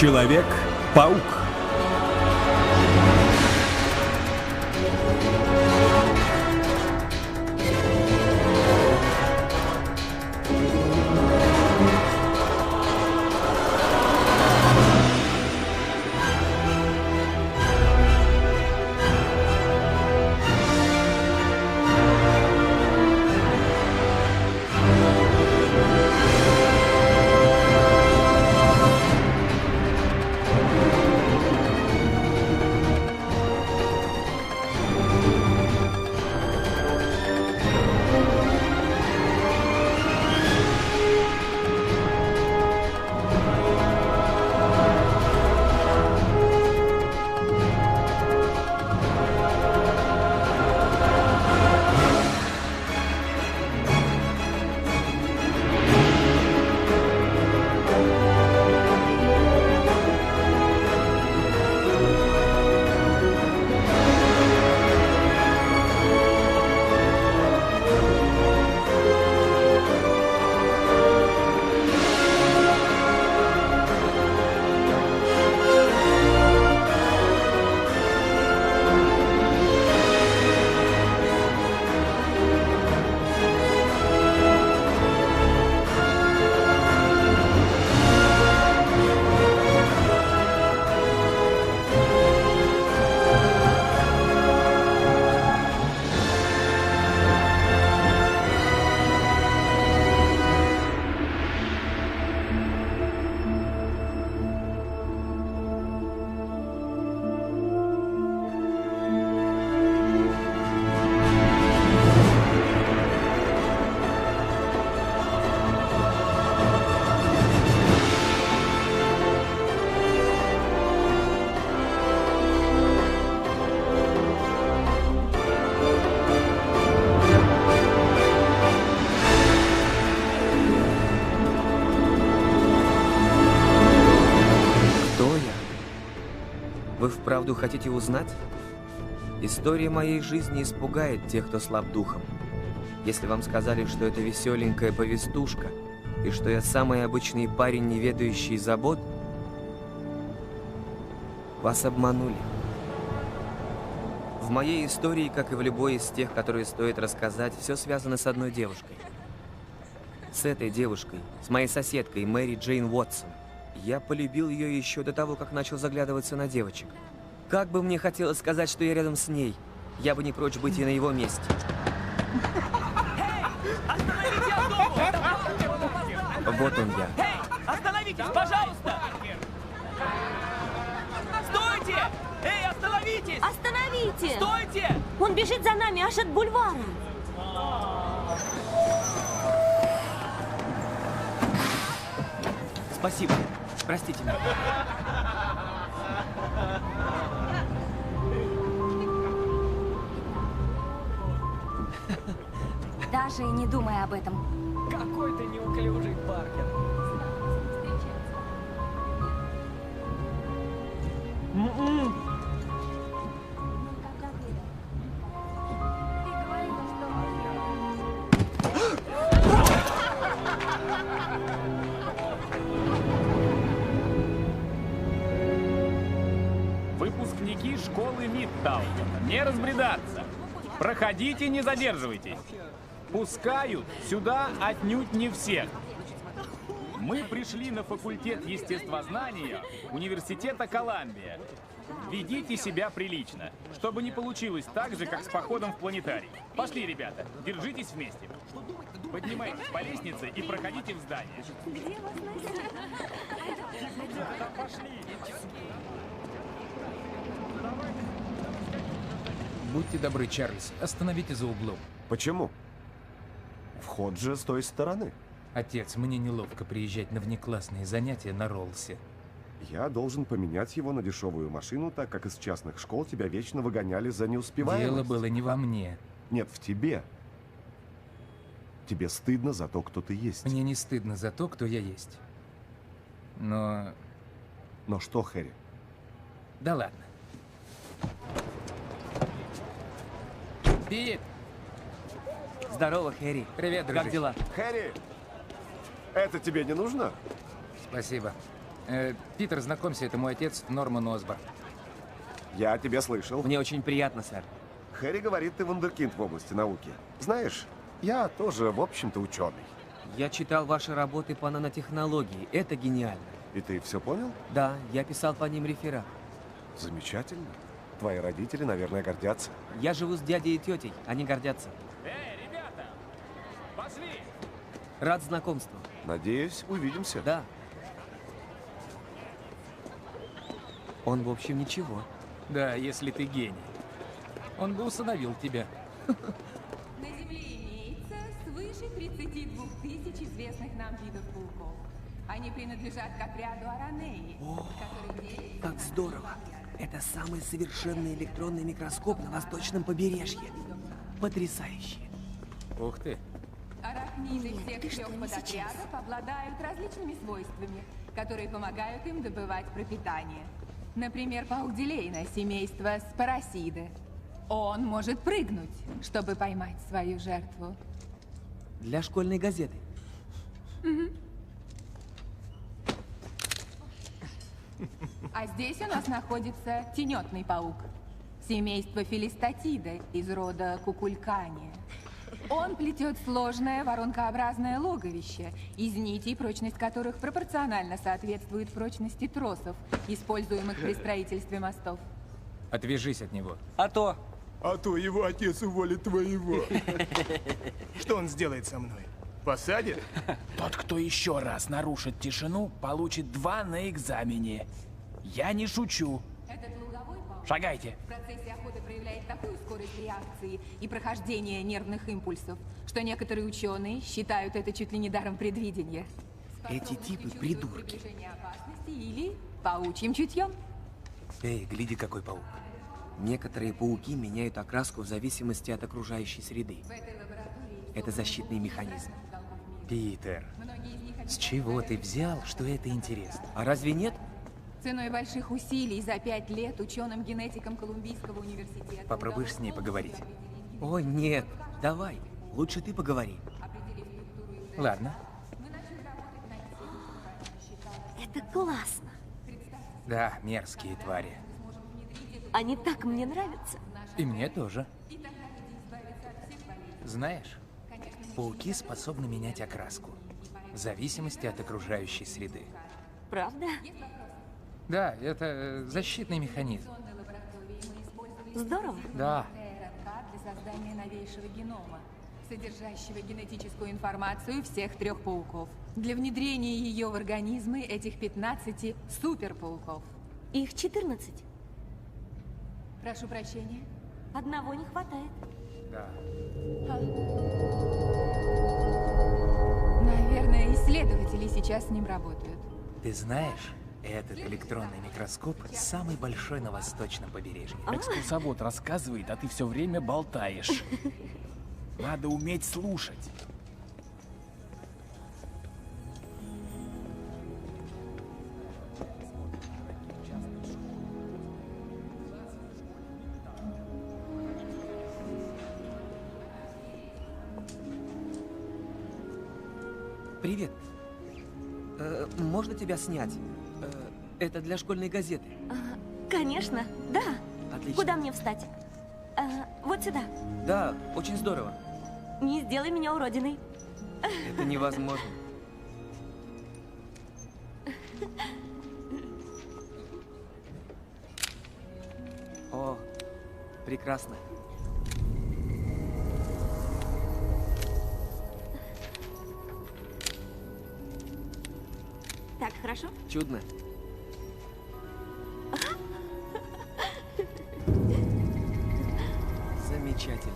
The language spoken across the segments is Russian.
Человек-паук. Вы вправду хотите узнать? История моей жизни испугает тех, кто слаб духом. Если вам сказали, что это веселенькая повестушка, и что я самый обычный парень, не ведающий забот, вас обманули. В моей истории, как и в любой из тех, которые стоит рассказать, все связано с одной девушкой. С этой девушкой, с моей соседкой Мэри Джейн Уотсон. Я полюбил ее еще до того, как начал заглядываться на девочек. Как бы мне хотелось сказать, что я рядом с ней, я бы не прочь быть и на его месте. Вот он я. Эй, остановитесь, пожалуйста! Стойте! Эй, остановитесь! Остановите! Стойте! Он бежит за нами аж от бульвара. Спасибо. Простите меня. Даже и не думай об этом. Какой ты неуклюжий, Паркер. Выпускники школы Мидтаун, не разбредаться. Проходите, не задерживайтесь. Пускают сюда отнюдь не всех. Мы пришли на факультет естествознания Университета Колумбия. Ведите себя прилично, чтобы не получилось так же, как с походом в планетарий. Пошли, ребята, держитесь вместе. Поднимайтесь по лестнице и проходите в здание. Будьте добры, Чарльз, остановите за углом. Почему? Вход же с той стороны. Отец, мне неловко приезжать на внеклассные занятия на Роллсе. Я должен поменять его на дешевую машину, так как из частных школ тебя вечно выгоняли за неуспеваемость. Дело было не во мне. Нет, в тебе. Тебе стыдно за то, кто ты есть. Мне не стыдно за то, кто я есть. Но... Но что, Хэри? Да ладно. Пит! Здорово, Хэри. Привет, дружище. Как дела? Хэри! Это тебе не нужно? Спасибо. Питер, знакомься, это мой отец Норман Осборн. Я тебя слышал. Мне очень приятно, сэр. Хэри говорит, ты вундеркинд в области науки. Знаешь, я тоже, в общем-то, ученый. Я читал ваши работы по нанотехнологии. Это гениально. И ты все понял? Да, я писал по ним реферат. Замечательно. Твои родители, наверное, гордятся. Я живу с дядей и тетей. Они гордятся. Эй, ребята! Пошли! Рад знакомству. Надеюсь, увидимся. Да. Он, в общем, ничего. Да, если ты гений. Он бы усыновил тебя. На Земле имеется свыше 32 тысяч известных нам видов пауков. Они принадлежат к отряду Аранеи, который делится Как здорово. Это самый совершенный электронный микроскоп на восточном побережье. Потрясающе. Ух ты. Арахниды всех трех подотрядов обладают различными свойствами, которые помогают им добывать пропитание. Например, паук Дилейна, семейство Споросиды. Он может прыгнуть, чтобы поймать свою жертву. Для школьной газеты. А здесь у нас находится тенетный паук. Семейство Филистатида из рода Кукулькания. Он плетет сложное воронкообразное логовище, из нитей, прочность которых пропорционально соответствует прочности тросов, используемых при строительстве мостов. Отвяжись от него. А то. А то его отец уволит твоего. Что он сделает со мной? Посадит? Тот, кто еще раз нарушит тишину, получит 2 на экзамене. Я не шучу. Этот луговой паук Шагайте. в процессе охоты проявляет такую скорость реакции и прохождения нервных импульсов, что некоторые ученые считают это чуть ли не даром предвидения. Эти типы Способностью придурки. чувствовать приближение опасности или паучьим чутьем. Эй, гляди, какой паук. Некоторые пауки меняют окраску в зависимости от окружающей среды. Это защитный механизм. Питер, с чего ты взял, что это интересно? А разве нет? Ценой больших усилий за 5 лет ученым-генетикам Колумбийского университета... Попробуешь с ней поговорить? О, нет. Давай. Лучше ты поговори. Ладно. Это классно. Да, мерзкие твари. Они так мне нравятся. И мне тоже. Знаешь, пауки способны менять окраску в зависимости от окружающей среды. Правда? Да, это защитный механизм. Здорово. Да. РНК для создания новейшего генома, содержащего генетическую информацию всех 3 пауков. Для внедрения ее в организмы этих 15 суперпауков. Их 14. Прошу прощения. Одного не хватает. Да. Наверное, исследователи сейчас с ним работают. Ты знаешь, этот электронный микроскоп самый большой на восточном побережье. Экскурсовод рассказывает, а ты все время болтаешь. Надо уметь слушать. Привет. Можно тебя снять? Это для школьной газеты. Конечно, да. Отлично. Куда мне встать? Вот сюда. Да, очень здорово. Не сделай меня уродиной. Это невозможно. О, прекрасно. Так, хорошо? Чудно. Замечательно.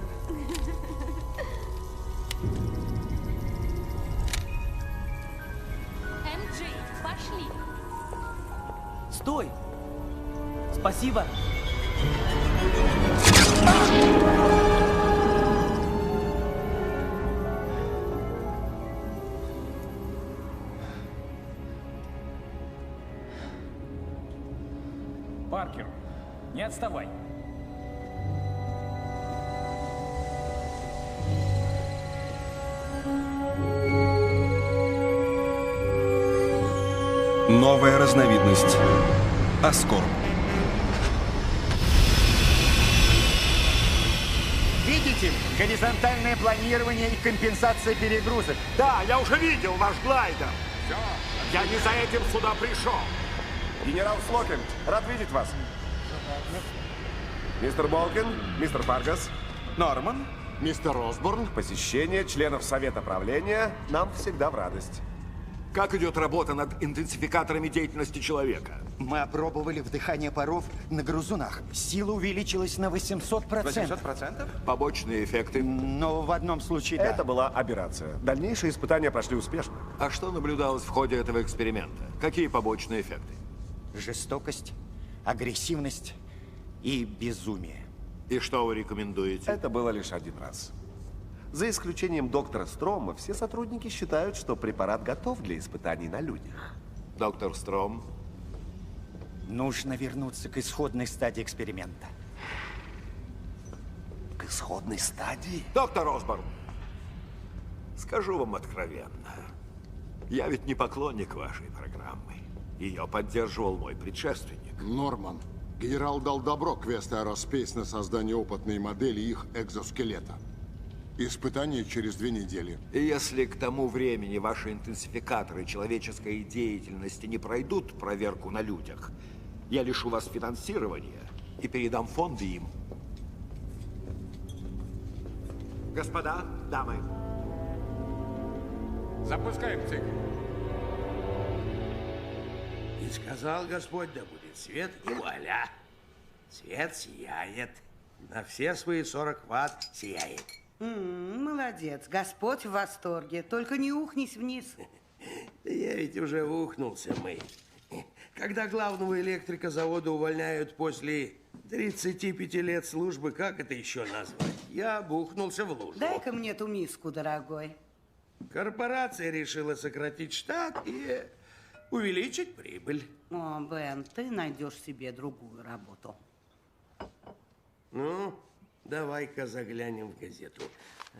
МД, пошли. Стой! Спасибо! Паркер, не отставай. Новая разновидность. Аскорб. Видите? Горизонтальное планирование и компенсация перегрузок. Да, я уже видел ваш глайдер. Все, я не за этим сюда пришел. Генерал Слокин, рад видеть вас. Мистер Болкин, мистер Фаргас. Норман, мистер Осборн. Посещение членов Совета правления нам всегда в радость. Как идет работа над интенсификаторами деятельности человека? Мы опробовали вдыхание паров на грызунах. Сила увеличилась на 800%. 800%? Побочные эффекты? Но в одном случае, да. Это была операция. Дальнейшие испытания прошли успешно. А что наблюдалось в ходе этого эксперимента? Какие побочные эффекты? Жестокость, агрессивность и безумие. И что вы рекомендуете? Это было лишь один раз. За исключением доктора Строма, все сотрудники считают, что препарат готов для испытаний на людях. Доктор Стром? Нужно вернуться к исходной стадии эксперимента. К исходной стадии? Доктор Осборн, скажу вам откровенно. Я ведь не поклонник вашей программы. Ее поддерживал мой предшественник. Норман, генерал дал добро Квест Аэроспейс на создание опытной модели их экзоскелета. Испытание через 2 недели. И если к тому времени ваши интенсификаторы человеческой деятельности не пройдут проверку на людях, я лишу вас финансирования и передам фонды им. Господа, дамы. Запускаем цикл. И сказал Господь, да будет свет, и вуаля. Свет сияет. На все свои 40 ватт сияет. Молодец, Господь в восторге. Только не ухнись вниз. Да я ведь уже ухнулся, Мэй. Когда главного электрика завода увольняют после 35 лет службы, как это еще назвать? Я бухнулся в лужу. Дай-ка мне ту миску, дорогой. Корпорация решила сократить штат и увеличить прибыль. О, Бен, ты найдешь себе другую работу. Ну, давай-ка заглянем в газету.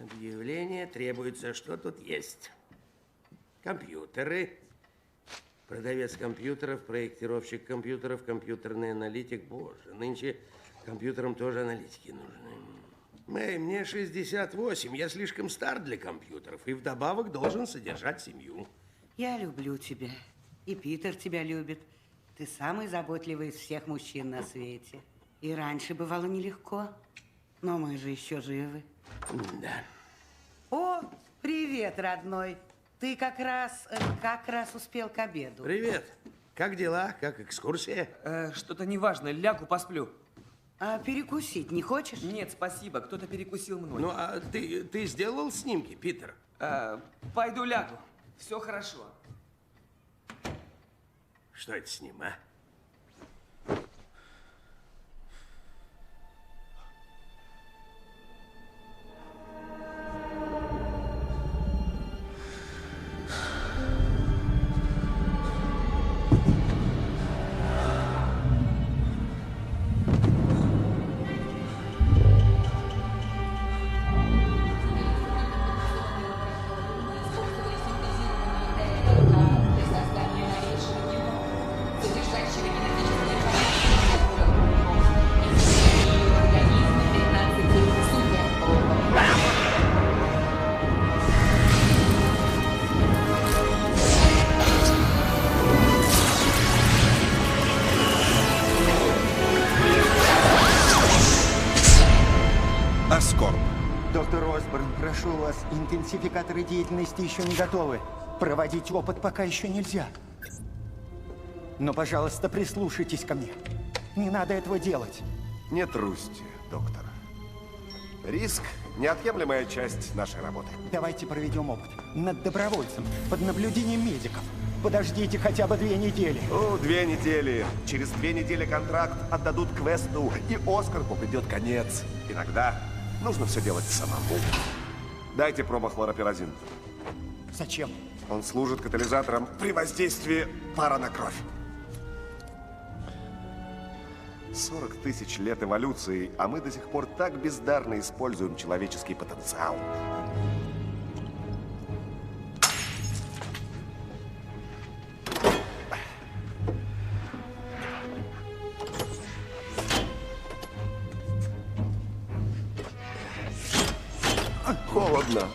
Объявление требуется, что тут есть. Компьютеры. Продавец компьютеров, проектировщик компьютеров, компьютерный аналитик. Боже, нынче компьютерам тоже аналитики нужны. Мэй, мне 68, я слишком стар для компьютеров и вдобавок должен содержать семью. Я люблю тебя. И Питер тебя любит. Ты самый заботливый из всех мужчин на свете. И раньше бывало нелегко. Но мы же еще живы. Да. О, привет, родной. Ты как раз успел к обеду. Привет. Как дела? Как экскурсия? Что-то неважно. Лягу, посплю. А перекусить не хочешь? Нет, спасибо. Кто-то перекусил мной. Ну, а ты сделал снимки, Питер? Пойду лягу. Все хорошо. Что это с ним, а? Аскорб. Доктор Осборн, прошу вас, интенсификаторы деятельности еще не готовы. Проводить опыт пока еще нельзя. Но, пожалуйста, прислушайтесь ко мне. Не надо этого делать. Не трусьте, доктор. Риск – неотъемлемая часть нашей работы. Давайте проведем опыт над добровольцем, под наблюдением медиков. Подождите хотя бы 2 недели. 2 недели. Через 2 недели контракт отдадут Квесту, и Оскару придет конец. Иногда нужно все делать самому. Дайте промохлоропиразин. Зачем? Он служит катализатором при воздействии пара на кровь. 40 тысяч лет эволюции, а мы до сих пор так бездарно используем человеческий потенциал. Ладно.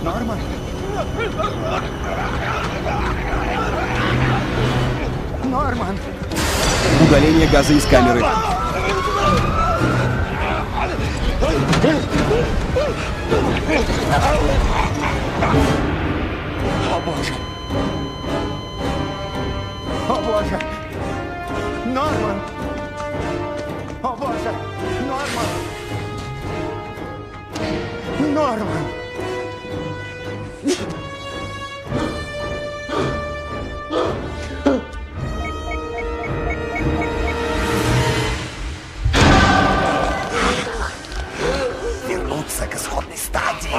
Норман? Норман! Удаление газа из камеры. О боже! О боже! Норман! О боже! Норман! Норман! Вернуться к исходной стадии.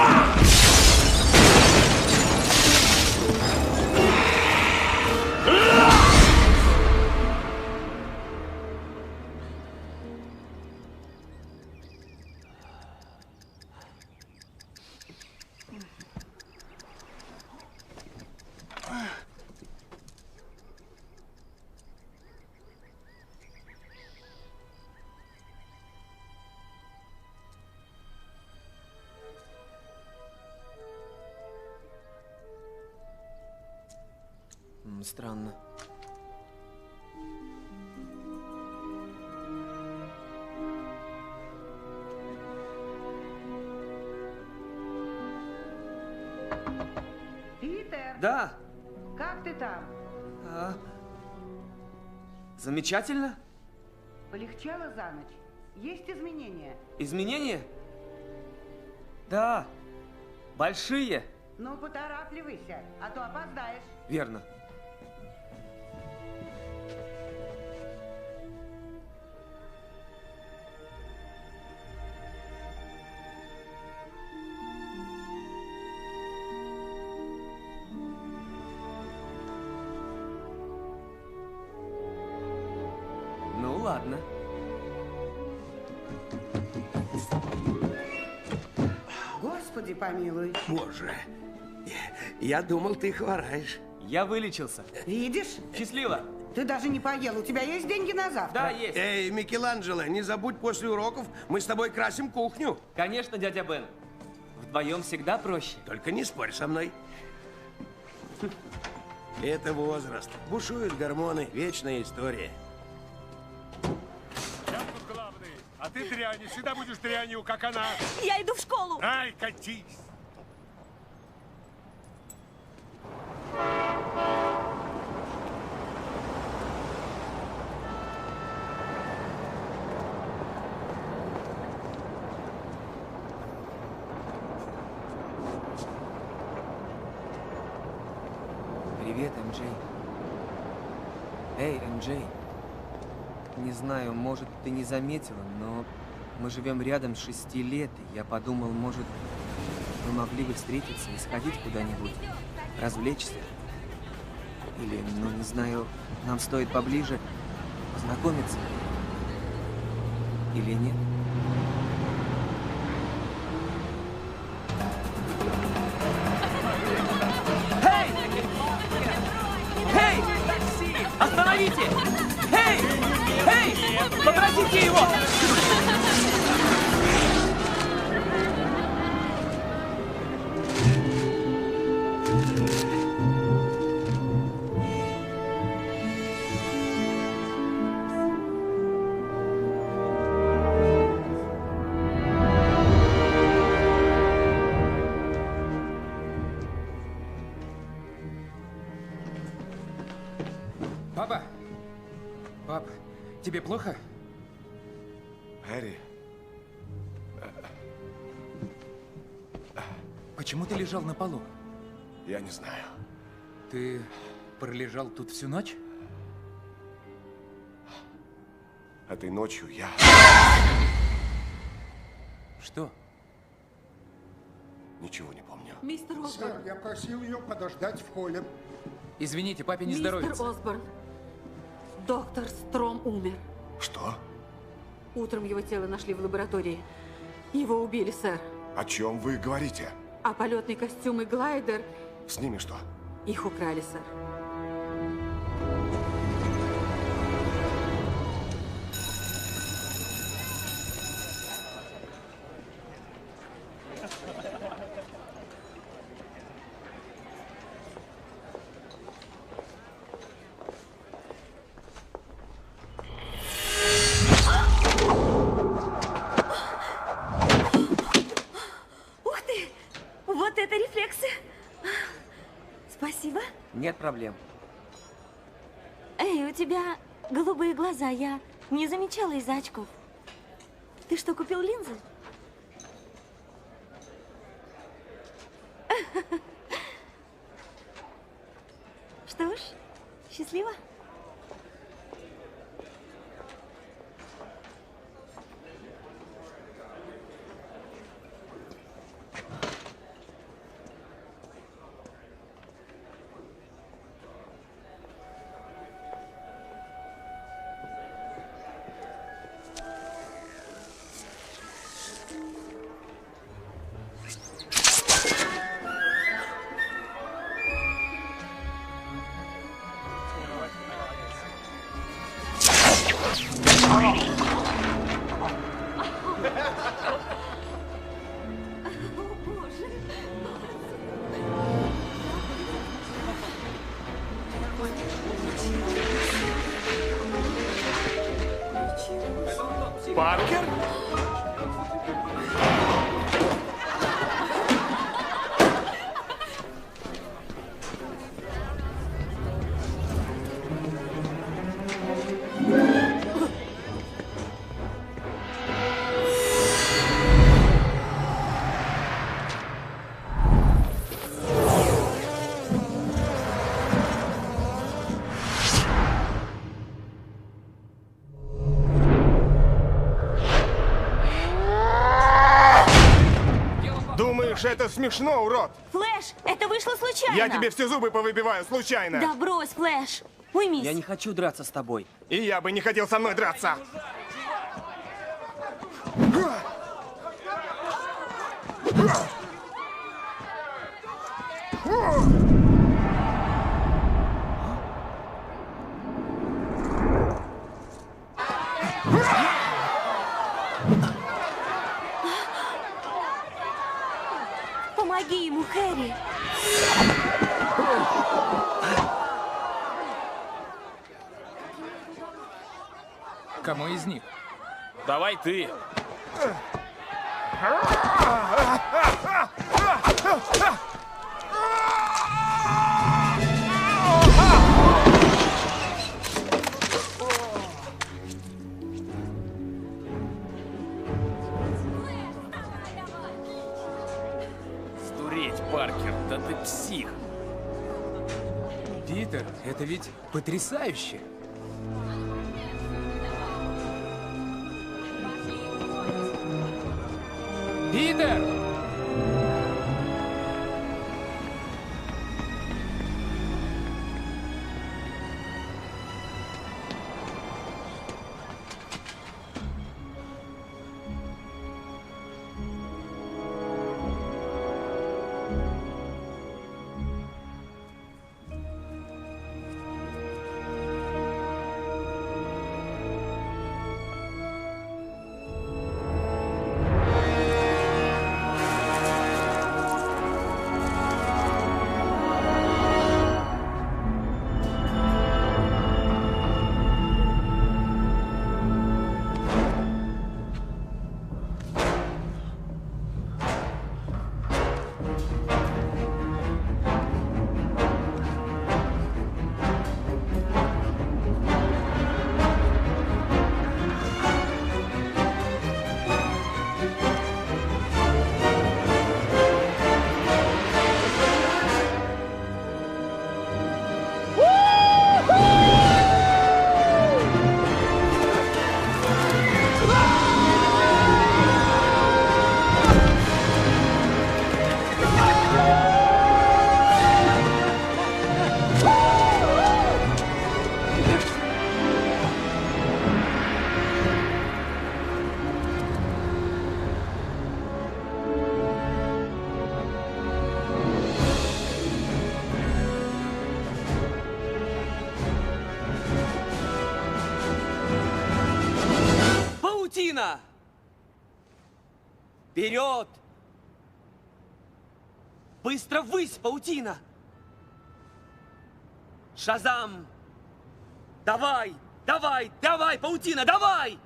Странно. Питер! Да. Как ты там? Замечательно. Полегчало за ночь? Есть изменения? Изменения? Да. Большие. Ну, поторапливайся, а то опоздаешь. Верно. Ну, ладно. Господи помилуй. Боже, я думал, ты хвораешь. Я вылечился. Видишь? Счастливо. Ты даже не поел. У тебя есть деньги на завтра? Да, есть. Эй, Микеланджело, не забудь после уроков, мы с тобой красим кухню. Конечно, дядя Бен. Вдвоем всегда проще. Только не спорь со мной. Это возраст. Бушуют гормоны. Вечная история. Я тут главный, а ты дрянь. Всегда будешь дрянью, как она. Я иду в школу. Ай, катись. Привет, МJ. Эй, МJ. Не знаю, может, ты не заметила, но мы живем рядом с 6 лет, и я подумал, может, мы могли бы встретиться и сходить куда-нибудь, развлечься. Или, ну, не знаю, нам стоит поближе познакомиться. Или нет? Эй! Остановите! Эй! Эй! Попросите его! Папа! Пап, тебе плохо? Хэри, Почему ты лежал на полу? я не знаю. Ты пролежал тут всю ночь? Этой ночью я... Что? Ничего не помню. Мистер Осборн. Сэр, я просил ее подождать в холле. Извините, папе не Мистер здоровится. Осборн. Доктор Стром умер. Что? Утром его тело нашли в лаборатории. Его убили, сэр. О чем вы говорите? А полетный костюм и глайдер... С ними что? Их украли, сэр. Ух ты! Вот это рефлексы! Спасибо. Нет проблем. Эй, у тебя голубые глаза. Я не замечала из-за очков. Ты что, купил линзы? Что ж, счастливо. Паркер? Думаешь, это смешно, урод? Флэш, это вышло случайно. Я тебе все зубы повыбиваю случайно. Да брось, Флэш. Уймись. Я не хочу драться с тобой. И я бы не хотел со мной драться. Помоги ему, Хэри. Кому из них? Давай ты. Сдуреть, Паркер, да ты псих. Питер, это ведь потрясающе. Питер! Паутина! Вперед! Быстро ввысь, паутина! Шазам! Давай, давай, давай, паутина, давай!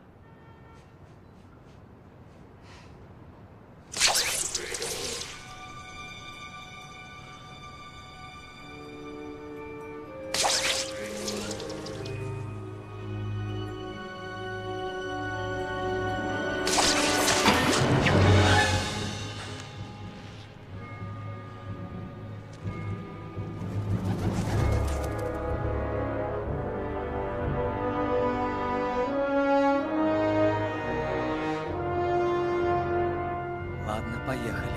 Ладно, поехали.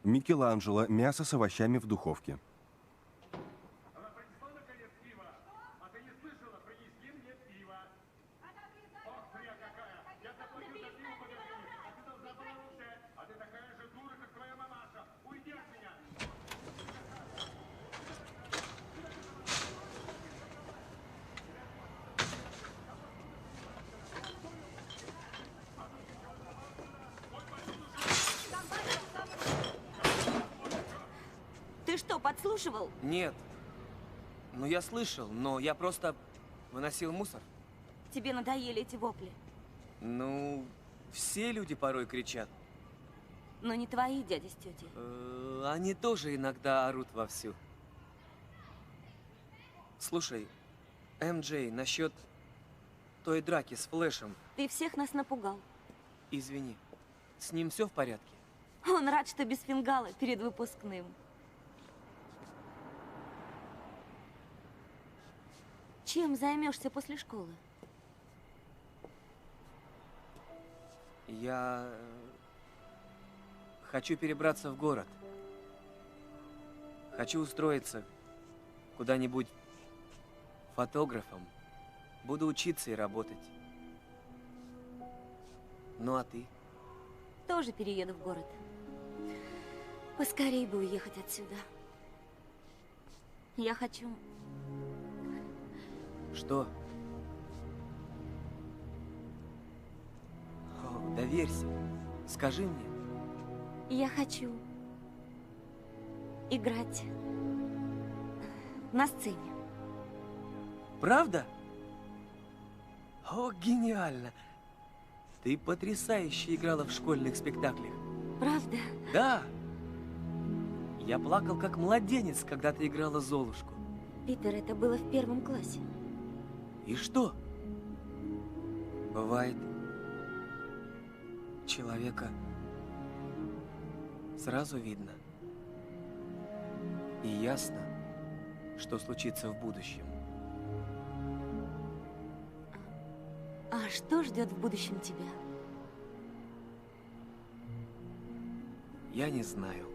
Микеланджело. Мясо с овощами в духовке. Ты что, подслушивал? Нет. Ну, я слышал, но я просто выносил мусор. Тебе надоели эти вопли. Ну, все люди порой кричат. Но не твои дяди с тетей. Они тоже иногда орут вовсю. Слушай, МJ, насчет той драки с Флэшем. Ты всех нас напугал. Извини, с ним все в порядке? Он рад, что без фингала перед выпускным. Чем займешься после школы? Я хочу перебраться в город. Хочу устроиться куда-нибудь фотографом. Буду учиться и работать. Ну а ты? Тоже перееду в город. Поскорей бы уехать отсюда. Я хочу... Что? О, доверься. Скажи мне. Я хочу играть на сцене. Правда? О, гениально! Ты потрясающе играла в школьных спектаклях. Правда? Да. Я плакал как младенец, когда ты играла Золушку. Питер, это было в 1 классе. И что? Бывает, человека сразу видно. И ясно, что случится в будущем. А что ждет в будущем тебя? Я не знаю.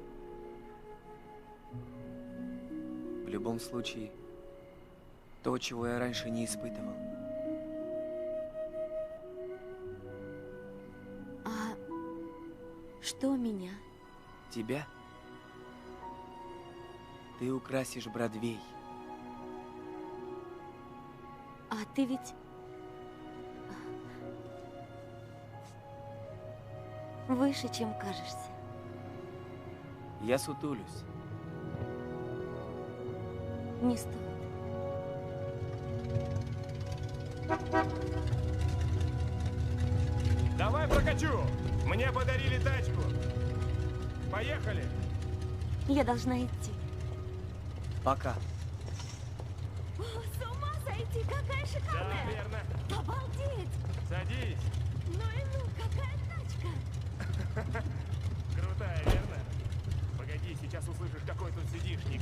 В любом случае, то, чего я раньше не испытывал. А что меня? Тебя? Ты украсишь Бродвей. А ты ведь... выше, чем кажешься. Я сутулюсь. Не стоит. Давай прокачу! Мне подарили тачку. Поехали! Я должна идти. Пока. О, с ума сойти, какая шикарная! Да, верно. Обалдеть! Садись. Ну и ну, какая тачка! Крутая, верно? Погоди, сейчас услышишь, какой тут сидишник.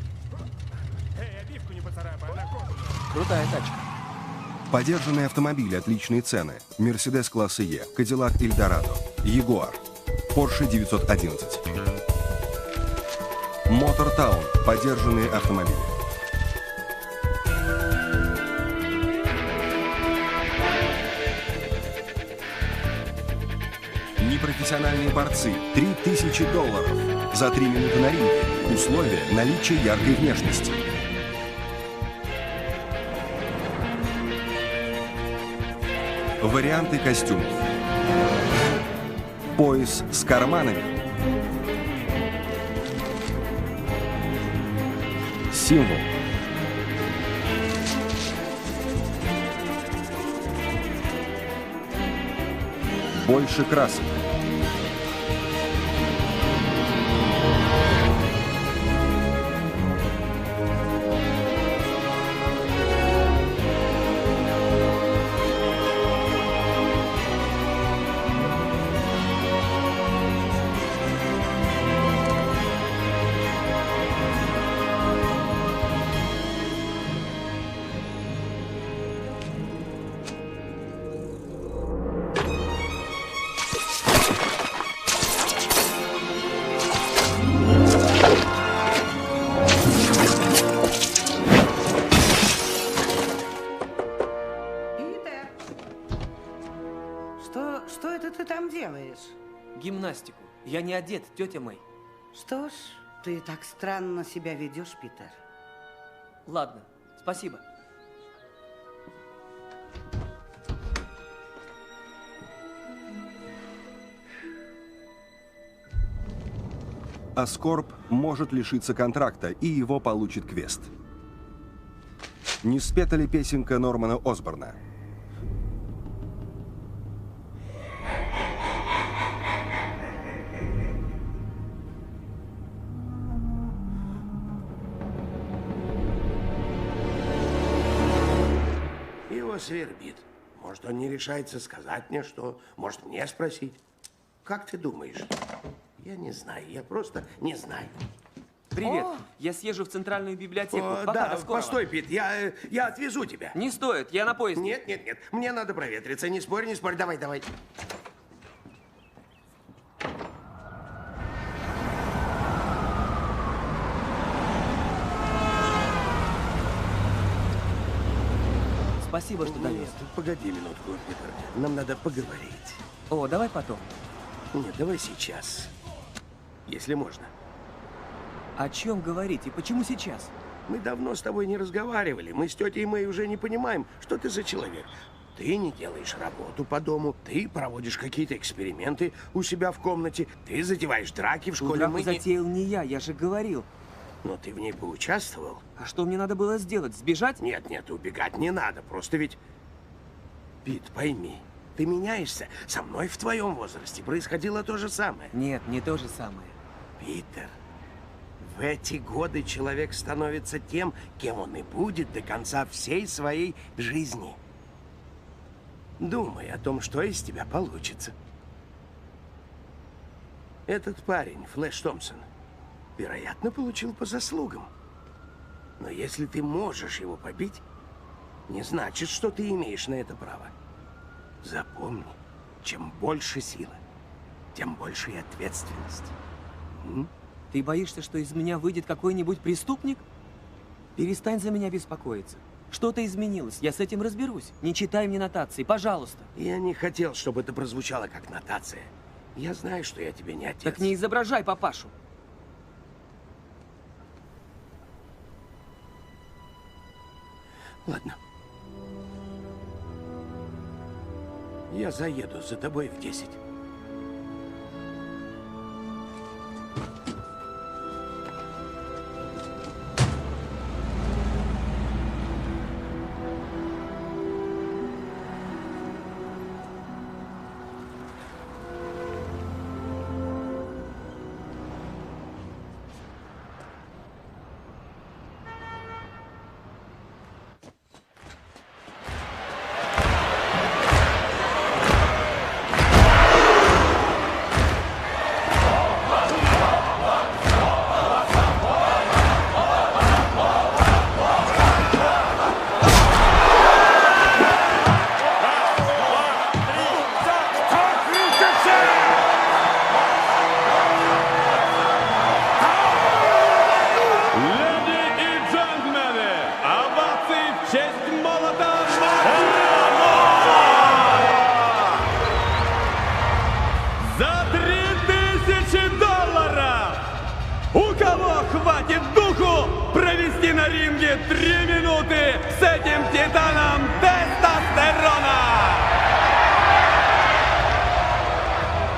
Эй, обивку не поцарапай, она кожаная. Крутая тачка. Подержанные автомобили, отличные цены. Мерседес класса Е, Кадиллак Эльдорадо, Ягуар, Порше 911. Мотор Таун, подержанные автомобили. Непрофессиональные борцы, $3000 за 3 минуты на ринге. Условия – наличие яркой внешности. Варианты костюмов. Пояс с карманами. Символ. Больше красок. Что это ты там делаешь? Гимнастику. Я не одет, тетя Мэй. Что ж, ты так странно себя ведешь, Питер. Ладно, спасибо. Аскорб может лишиться контракта, и его получит квест. Не спета ли песенка Нормана Осборна? Его свербит. Может, он не решается сказать мне что, может, мне спросить. Как ты думаешь? Я не знаю, я просто не знаю. Привет, я съезжу в центральную библиотеку. Пока, Да, до скорого. постой, Пит, я отвезу тебя. Не стоит, я на поезде. Нет, мне надо проветриться, не спорь, давай. Спасибо, что довез. Погоди минутку, Питер, нам надо поговорить. О, давай потом. Нет, давай сейчас, если можно. О чем говорить и почему сейчас? Мы давно с тобой не разговаривали. Мы с тетей Мэй уже не понимаем, что ты за человек. Ты не делаешь работу по дому, ты проводишь какие-то эксперименты у себя в комнате, ты затеваешь драки в школе. Драку затеял не я же говорил. Но ты в ней поучаствовал. А что мне надо было сделать? Сбежать? Нет, убегать не надо. Просто ведь... Пит, пойми, ты меняешься. Со мной в твоем возрасте происходило то же самое. Нет, не то же самое. Питер, в эти годы человек становится тем, кем он и будет до конца всей своей жизни. Думай о том, что из тебя получится. Этот парень, Флэш Томпсон, вероятно, получил по заслугам. Но если ты можешь его побить, не значит, что ты имеешь на это право. Запомни, чем больше силы, тем больше и ответственность. Ты боишься, что из меня выйдет какой-нибудь преступник? Перестань за меня беспокоиться. Что-то изменилось, я с этим разберусь. Не читай мне нотации, пожалуйста. Я не хотел, чтобы это прозвучало как нотация. Я знаю, что я тебе не отец. Так не изображай папашу. Ладно. Я заеду за тобой в 10.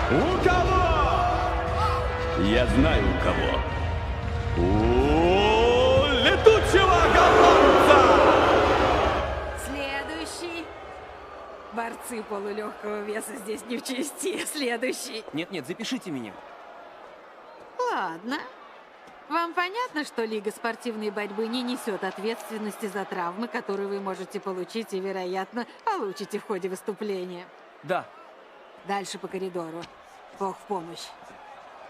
У кого? Я знаю у кого. У летучего голландца! Следующий. Борцы полулегкого веса здесь не в чести. Следующий. Нет, запишите меня. Ладно. Вам понятно, что Лига спортивной борьбы не несет ответственности за травмы, которые вы можете получить и, вероятно, получите в ходе выступления? Да. Дальше по коридору. Бог в помощь.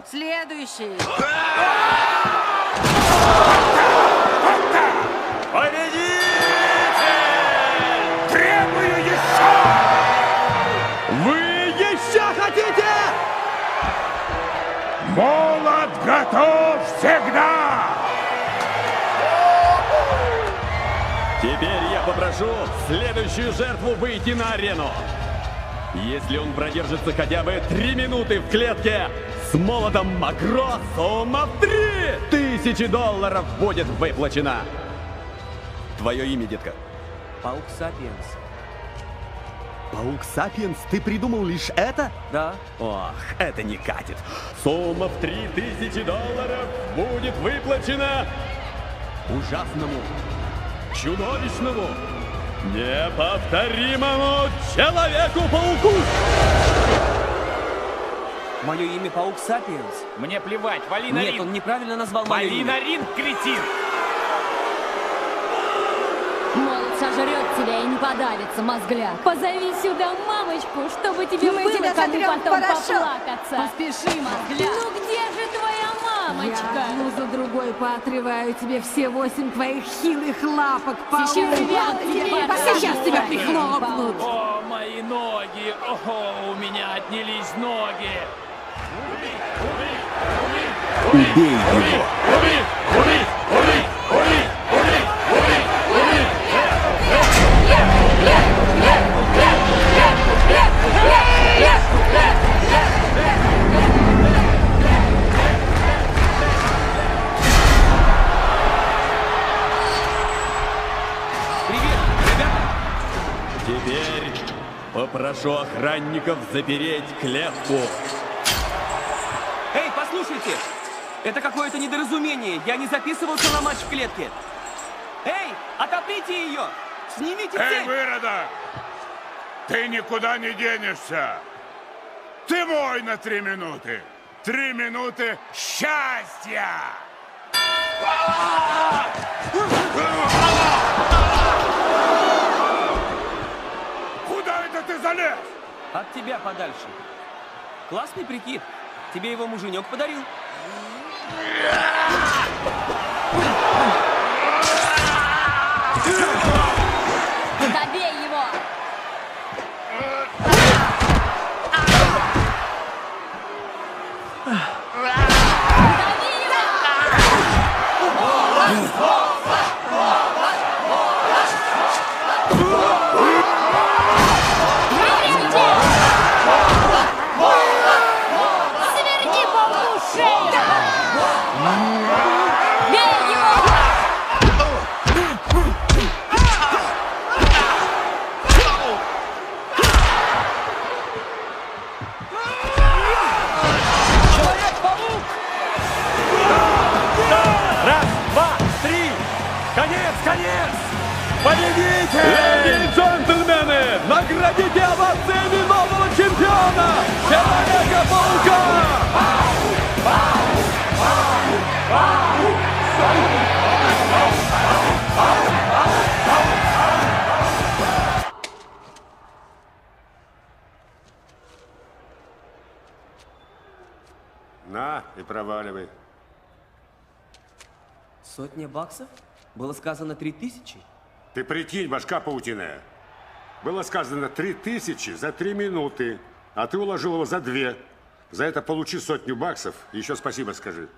Следующий. Победитель! Требую еще! Вы еще хотите? Молот готов всегда! Теперь я попрошу следующую жертву выйти на арену. Если он продержится хотя бы 3 минуты в клетке, с молотом Макро сумма в $3000 будет выплачена. Твое имя, детка? Паук Сапиенс. Паук Сапиенс? Ты придумал лишь это? Да. Ох, это не катит. Сумма в $3000 будет выплачена ужасному, чудовищному, неповторимому Человеку-пауку! Мое имя Паук Сапиенс. Мне плевать, вали на ринг. Нет, он неправильно назвал мое Вали имя. на ринг, кретин! Молот сожрет тебя и не подавится, мозгляк. Позови сюда мамочку, чтобы тебе Мы было тебя кому сотрем в потом порошок. поплакаться. Поспеши, мозгляк. Ну где же твоя мамочка? Я одну за другой поотрываю тебе все 8 твоих хилых лапок. Сейчас Сейчас тебя прихлопнут. О, мои ноги! О, у меня отнялись ноги! Убей его! Теперь попрошу охранников запереть клетку. Эй, послушайте! Это какое-то недоразумение. Я не записывался на матч в клетке. Эй, отоприте ее! Снимите Эй, цепь! выродок! Ты никуда не денешься! Ты мой на 3 минуты! 3 минуты счастья! Куда это ты залез? От тебя подальше. Классный прикид. Тебе его муженек подарил. Добей его! Сверни пауку шею! Бей его! Человек-паук! Раз, два, три! Конец, конец! Победитель! Леди и джентльмены, наградите овациями нового чемпиона! Человека-паука! На и проваливай. $100 Было сказано 3000. Ты прикинь, башка паутиная. Было сказано 3000 за 3 минуты, а ты уложил его за 2. За это получи $100 и еще спасибо скажи.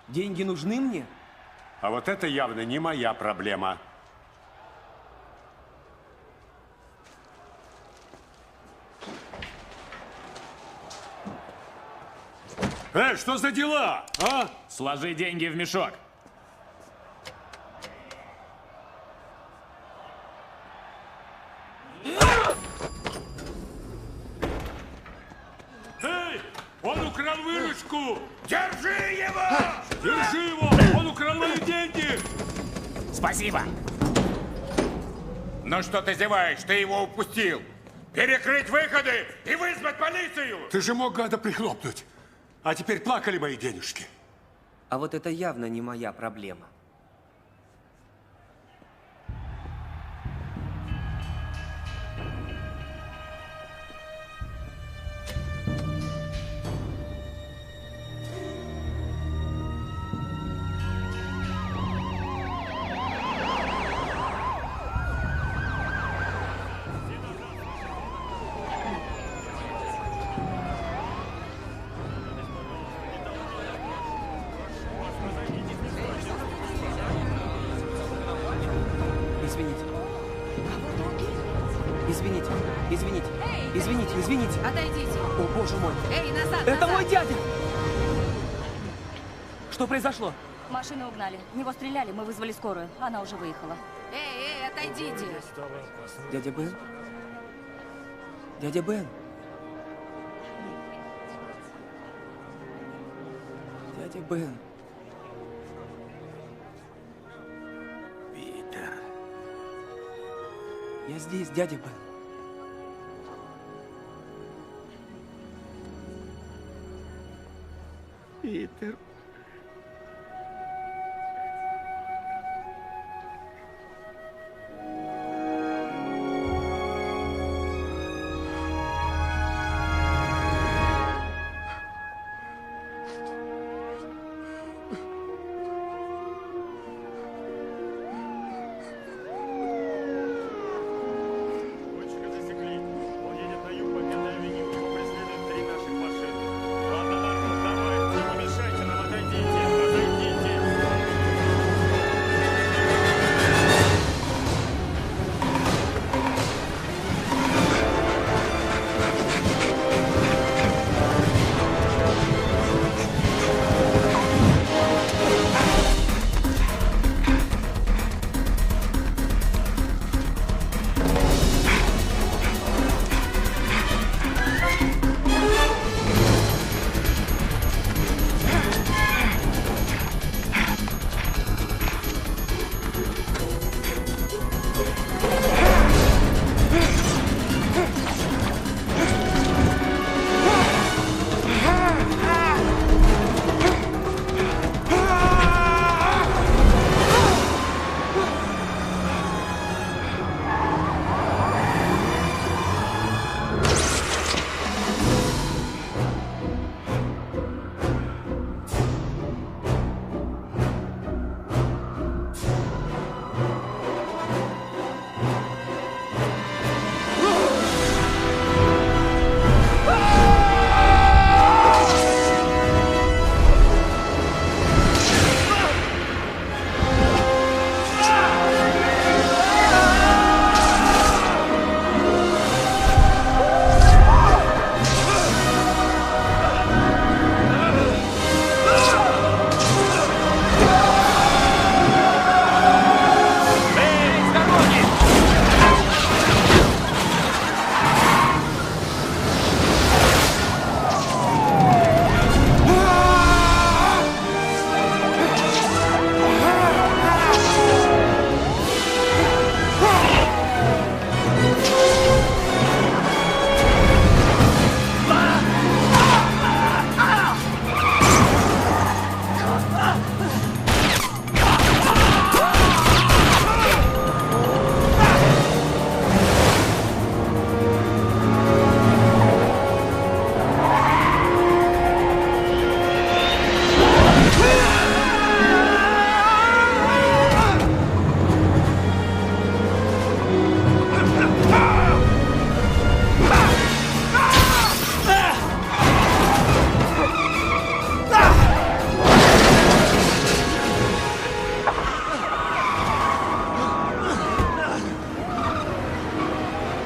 Деньги нужны мне? А вот это явно не моя проблема. Что за дела, а? Сложи деньги в мешок. Эй, дядюшку! Держи его! Держи его! Он украл мои деньги! Спасибо. Ну что ты зеваешь? Ты его упустил. Перекрыть выходы и вызвать полицию! Ты же мог гада прихлопнуть. А теперь плакали мои денежки. А вот это явно не моя проблема. Извините, извините, извините, извините. Отойдите. О, боже мой. Эй, назад, Это назад. мой дядя! Что произошло? Машину угнали. В него стреляли, мы вызвали скорую. Она уже выехала. Эй, отойдите. Дядя Бен? Дядя Бен? Дядя Бен? Питер. Я здесь, дядя Бен. Питер. Гонщика засекли. Он едет на юг по Пятой авеню. Его преследуют 3 наших машины. Ладно, Маркус, давайте, не мешайте нам, отойдите, отойдите.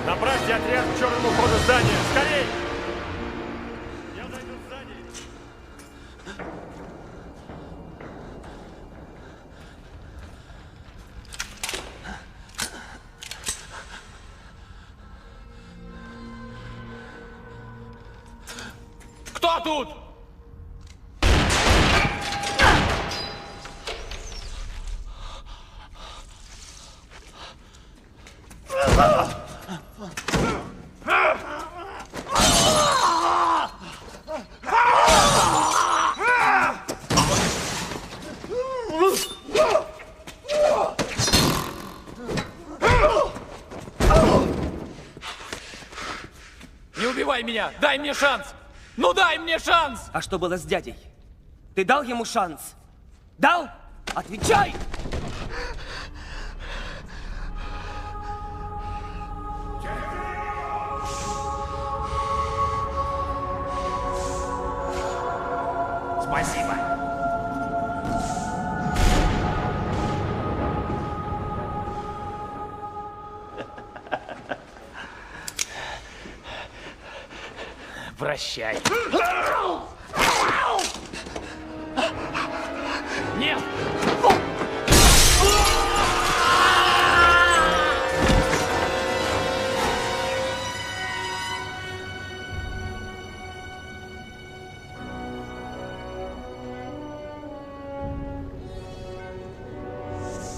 Направьте отряд к черному входу здания. Скорей! Я зайду сзади. Кто тут? убивай меня! Дай мне шанс! Ну дай мне шанс! А что было с дядей? Ты дал ему шанс? Дал? Отвечай! Спасибо. Прощай. Нет!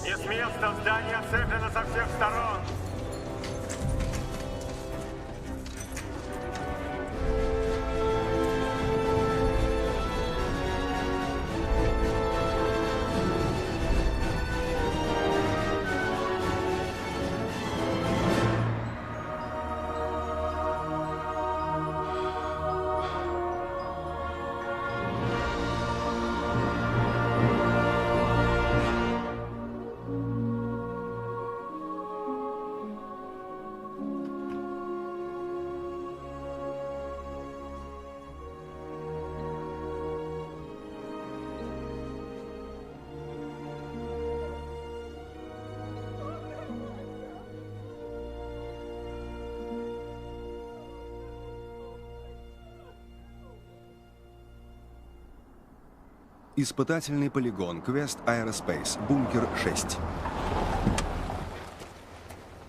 Из места здания оцеплено со всех сторон. Испытательный полигон. Квест Aerospace. Бункер 6.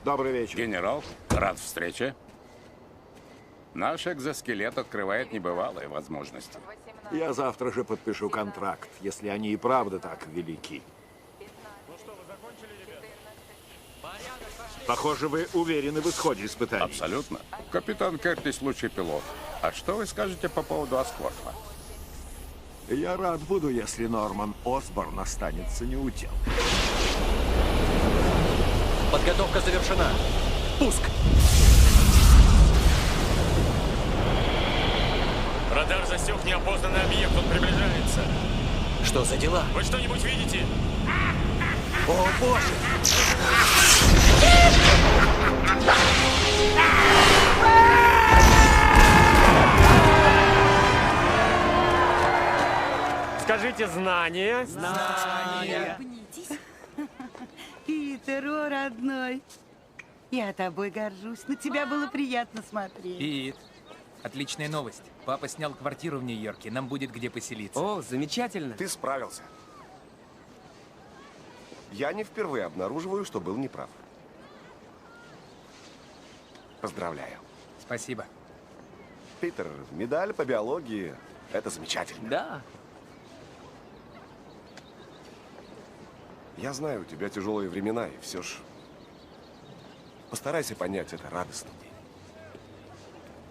Добрый вечер. Генерал, рад встрече. Наш экзоскелет открывает небывалые возможности. Я завтра же подпишу контракт, если они и правда так велики. Похоже, вы уверены в исходе испытаний. Абсолютно. Капитан Кертис лучший пилот. А что вы скажете по поводу Аскорфа? Я рад буду, если Норман Осборн останется неутел. Подготовка завершена. Пуск! Радар засек неопознанный объект, он приближается. Что за дела? Вы что-нибудь видите? О, боже! Скажите знание. Знание. Питер, о, родной. Я тобой горжусь. На тебя было приятно смотреть. Пит, отличная новость. Папа снял квартиру в Нью-Йорке. Нам будет где поселиться. О, замечательно. Ты справился. Я не впервые обнаруживаю, что был неправ. Поздравляю. Спасибо. Питер, медаль по биологии – это замечательно. Да. Я знаю, у тебя тяжелые времена, и все ж постарайся понять, это радостный день.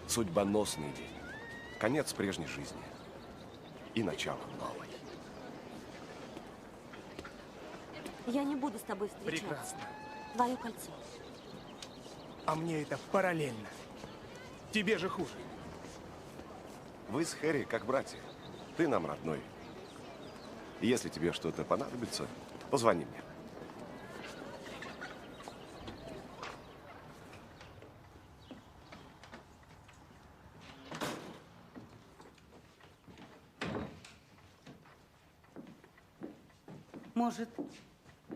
Судьбоносный день. Конец прежней жизни. И начало новой. Я не буду с тобой встречаться. Прекрасно. Твое кольцо. А мне это параллельно. Тебе же хуже. Вы с Хэри как братья. Ты нам родной. И если тебе что-то понадобится, позвони мне. Может,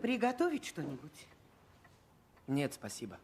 приготовить что-нибудь? Нет, спасибо.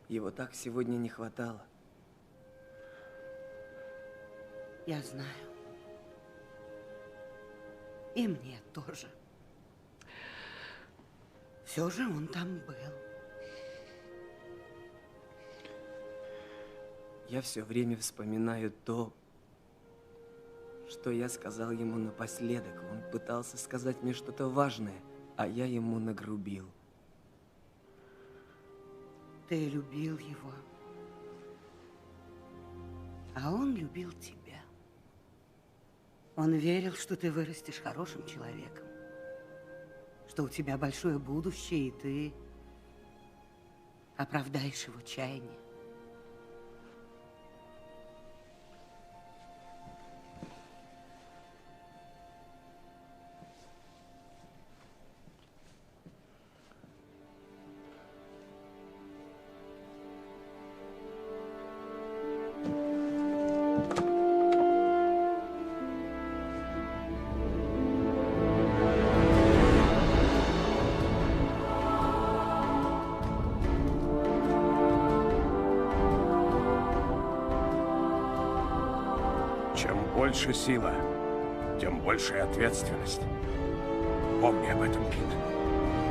Его так сегодня не хватало. Я знаю. И мне тоже. Все же он там был. Я все время вспоминаю то, что я сказал ему напоследок. Он пытался сказать мне что-то важное, а я ему нагрубил. Ты любил его, а он любил тебя. Он верил, что ты вырастешь хорошим человеком, что у тебя большое будущее, и ты оправдаешь его чаяние. Чем больше сила, тем больше ответственность. Помни об этом, Кит.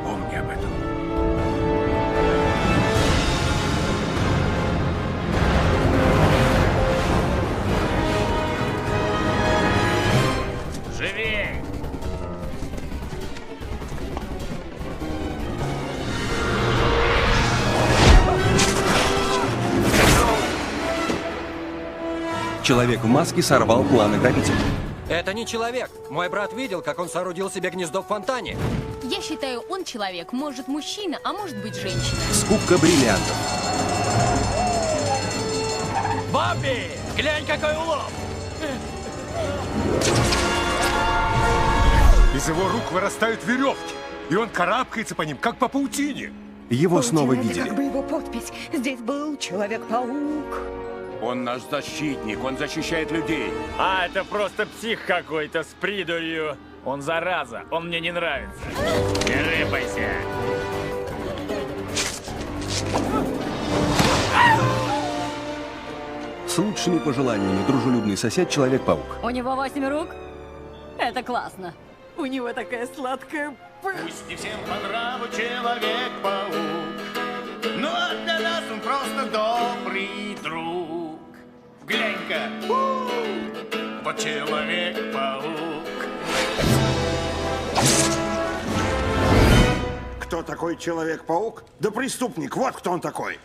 Помни об этом. Живи! Человек в маске сорвал планы грабителя. Это не человек. Мой брат видел, как он соорудил себе гнездо в фонтане. Я считаю, он человек. Может, мужчина, а может быть, женщина. Скупка бриллиантов. Бобби, глянь, какой улов! Из его рук вырастают веревки, и он карабкается по ним, как по паутине. Его снова видели. Как бы его подпись. Здесь был Человек-паук. Он наш защитник, он защищает людей. А, это просто псих какой-то с придурью. Он зараза, он мне не нравится. Не рыпайся. С лучшими пожеланиями дружелюбный сосед Человек-паук. У него 8 рук? Это классно. У него такая сладкая... Пусть не всем по нраву Человек-паук, но для нас он просто добрый друг. Глянь-ка, вот Человек-паук. Кто такой Человек-паук? Да преступник, вот кто он такой.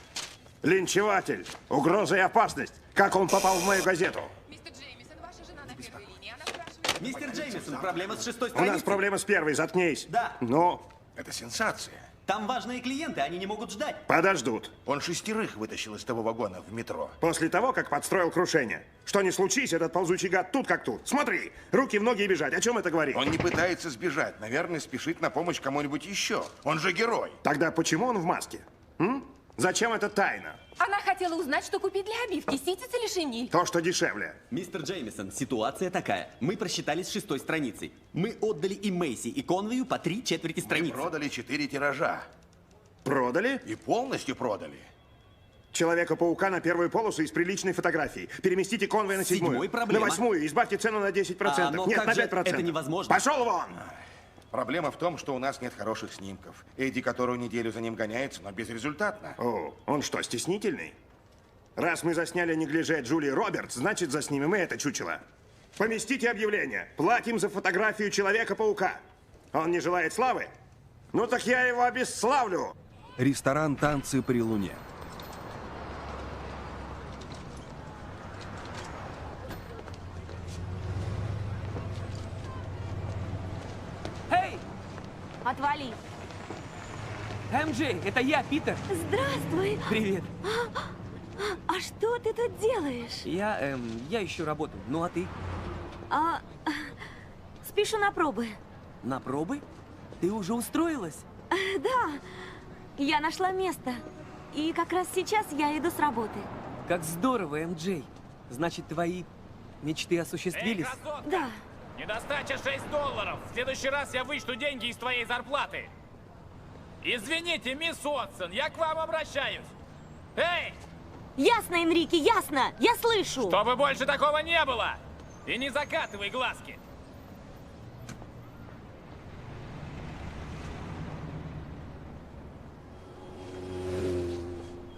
Линчеватель, угроза и опасность. Как он попал в мою газету? Мистер Джеймисон, проблема с 6-й У страницей. нас проблема с первой, заткнись. Да. Ну, это сенсация. Там важные клиенты, они не могут ждать. Подождут. Он 6 вытащил из того вагона в метро. После того, как подстроил крушение. Что ни случись, этот ползучий гад тут как тут. Смотри, руки в ноги и бежать. О чем это говорит? Он не пытается сбежать. Наверное, спешит на помощь кому-нибудь еще. Он же герой. Тогда почему он в маске? Зачем это тайна? Она хотела узнать, что купить для обивки, ситец или шинель. То, что дешевле. Мистер Джеймисон, ситуация такая. Мы просчитались с 6-й страницей. Мы отдали и Мэйси, и Конвею по 3/4 страницы. Мы продали 4 тиража. Продали? И полностью продали. Человека-паука на первую полосу из приличной фотографии. Переместите Конвей на 7-ю. проблема. На 8-ю. Избавьте цену на 10%. но Нет, как на же 5%. это невозможно? Пошел вон! Проблема в том, что у нас нет хороших снимков. Эдди которую неделю за ним гоняется, но безрезультатно. О, он что, стеснительный? Раз мы засняли неглиже Джулии Робертс, значит, заснимем и это чучело. Поместите объявление. Платим за фотографию Человека-паука. Он не желает славы? Ну так я его обесславлю. Ресторан «Танцы при луне». Эй! Отвали. МJ, это я, Питер. Здравствуй. Привет. А что ты тут делаешь? Я ищу работу. Ну, а ты? Спешу на пробы. На пробы? Ты уже устроилась? Да. Я нашла место. И как раз сейчас я иду с работы. Как здорово, МJ. Значит, твои мечты осуществились? Эй, красотка! Да. Недостача $6. В следующий раз я вычту деньги из твоей зарплаты. Извините, мисс Уотсон, я к вам обращаюсь. Эй! Ясно, Энрике, ясно. Я слышу. Чтобы больше такого не было. И не закатывай глазки.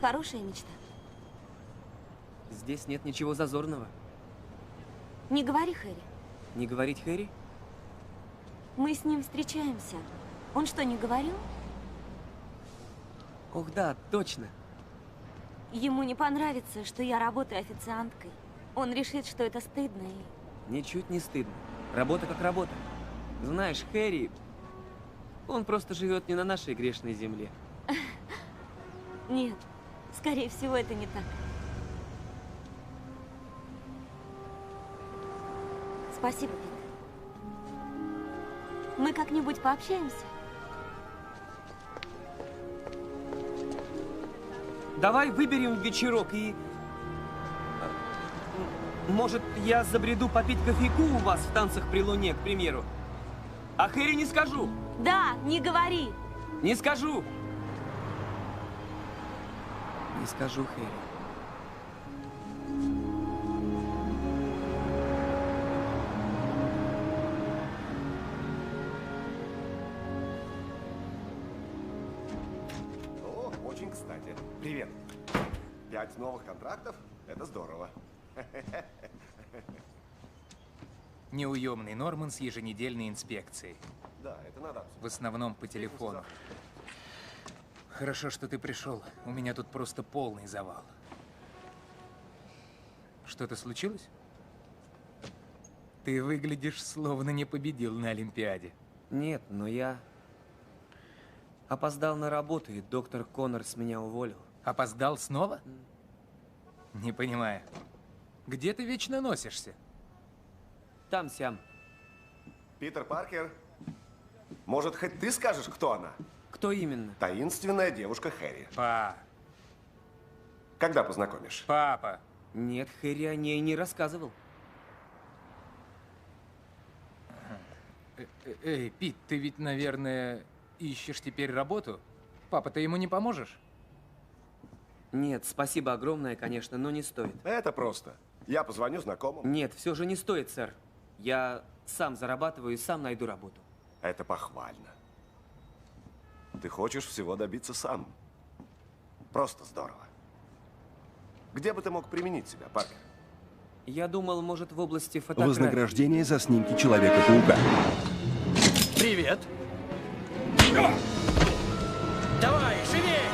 Хорошая мечта. Здесь нет ничего зазорного. Не говори, Хэри. Не говорить Хэри? Мы с ним встречаемся. Он что, не говорил? Ох, да, точно. Ему не понравится, что я работаю официанткой. Он решит, что это стыдно и... Ничуть не стыдно. Работа как работа. Знаешь, Хэри, он просто живет не на нашей грешной земле. Нет, скорее всего, это не так. Спасибо, Питер. Мы как-нибудь пообщаемся? Давай выберем вечерок и... Может, я забреду попить кофейку у вас в танцах при луне, к примеру? А Хэри не скажу. Да, не говори. Не скажу. Не скажу, Хэри. О, очень кстати. Привет. 5 новых контрактов? Это здорово. Неуемный Норман с еженедельной инспекцией. Да, это надо обсудить. В основном по телефону. Хорошо, что ты пришел. У меня тут просто полный завал. Что-то случилось? Ты выглядишь, словно не победил на Олимпиаде. Нет, но я опоздал на работу, и доктор Коннорс меня уволил. Опоздал снова? Не понимаю. Где ты вечно носишься? Там-сям. Питер Паркер, может, хоть ты скажешь, кто она? Кто именно? Таинственная девушка Хэри. Па. Когда познакомишь? Папа. Нет, Хэри о ней не рассказывал. Эй, Пит, ты ведь, наверное, ищешь теперь работу? Папа, ты ему не поможешь? Нет, спасибо огромное, конечно, но не стоит. Это просто. Я позвоню знакомым. Нет, все же не стоит, сэр. Я сам зарабатываю и сам найду работу. Это похвально. Ты хочешь всего добиться сам. Просто здорово. Где бы ты мог применить себя, Паркер? Я думал, может, в области фотографии. Вознаграждение за снимки Человека-паука. Привет. Давай, живей!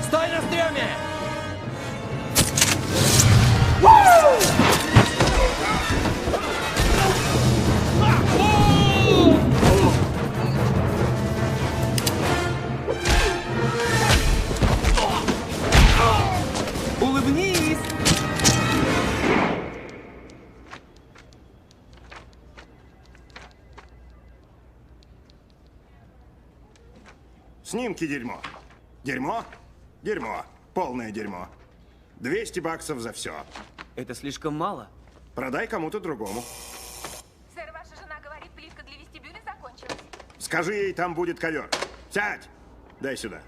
Стой на стреме! Улыбнись! Снимки дерьмо. Дерьмо? Дерьмо. Полное дерьмо. 200 баксов за все. Это слишком мало. Продай кому-то другому. Сэр, ваша жена говорит, плитка для вестибюля закончилась. Скажи ей, там будет ковер. Сядь! Дай сюда.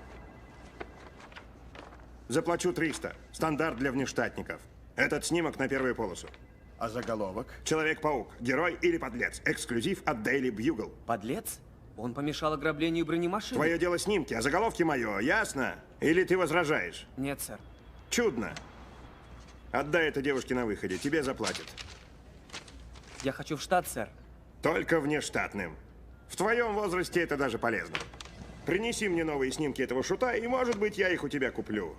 Заплачу 300. Стандарт для внештатников. Этот снимок на первую полосу. А заголовок? Человек-паук. Герой или подлец. Эксклюзив от Daily Bugle. Подлец? Он помешал ограблению бронемашины? Твое дело снимки, а заголовки мое. Ясно? Или ты возражаешь? Нет, сэр. Чудно. Отдай это девушке на выходе. Тебе заплатят. Я хочу в штат, сэр. Только внештатным. В твоем возрасте это даже полезно. Принеси мне новые снимки этого шута, и, может быть, я их у тебя куплю.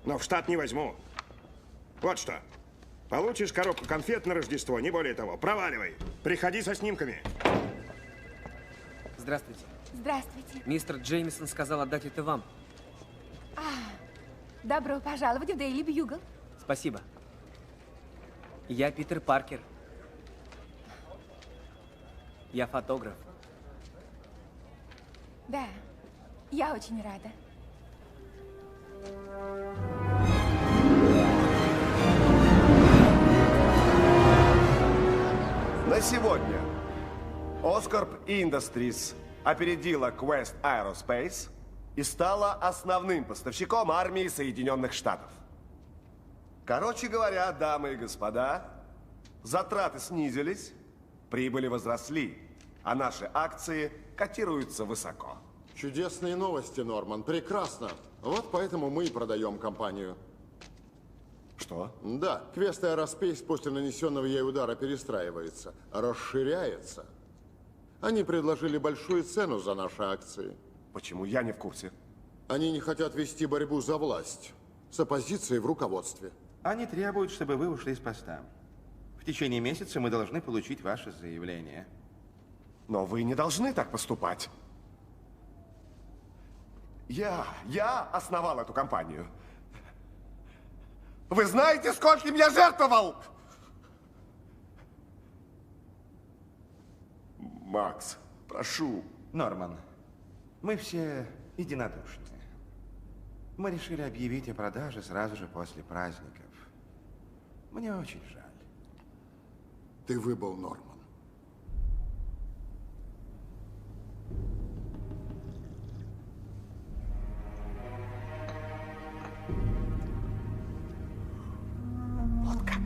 Но в штат не возьму. Вот что. Получишь коробку конфет на Рождество, не более того. Проваливай. Приходи со снимками. Здравствуйте. Здравствуйте. Мистер Джеймисон сказал отдать это вам. Добро пожаловать в Daily Bugle. Спасибо. Я Питер Паркер. Я фотограф. Да, я очень рада. На сегодня Oscorp Industries опередила Quest Aerospace и стала основным поставщиком армии Соединенных Штатов. Короче говоря, дамы и господа, затраты снизились, прибыли возросли, а наши акции котируются высоко. Чудесные новости, Норман. Прекрасно. Вот поэтому мы и продаем компанию. Что? Да, квест Aerospace после нанесенного ей удара перестраивается, расширяется. Они предложили большую цену за наши акции. Почему? Я не в курсе. Они не хотят вести борьбу за власть с оппозицией в руководстве. Они требуют, чтобы вы ушли с поста. В течение месяца мы должны получить ваше заявление. Но вы не должны так поступать. Я основал эту компанию. Вы знаете, скольким я жертвовал? Макс, прошу. Норман, мы все единодушны. Мы решили объявить о продаже сразу же после праздников. Мне очень жаль. Ты выбыл, Норман. Вот как.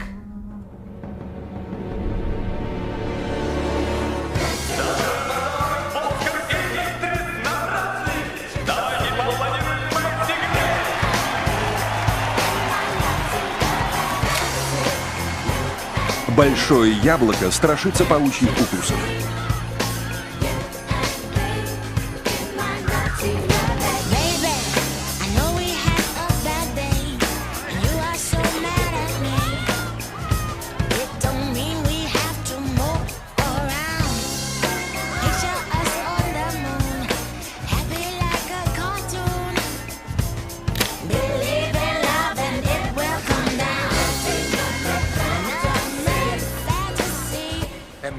Большое яблоко страшится паучьих укусов.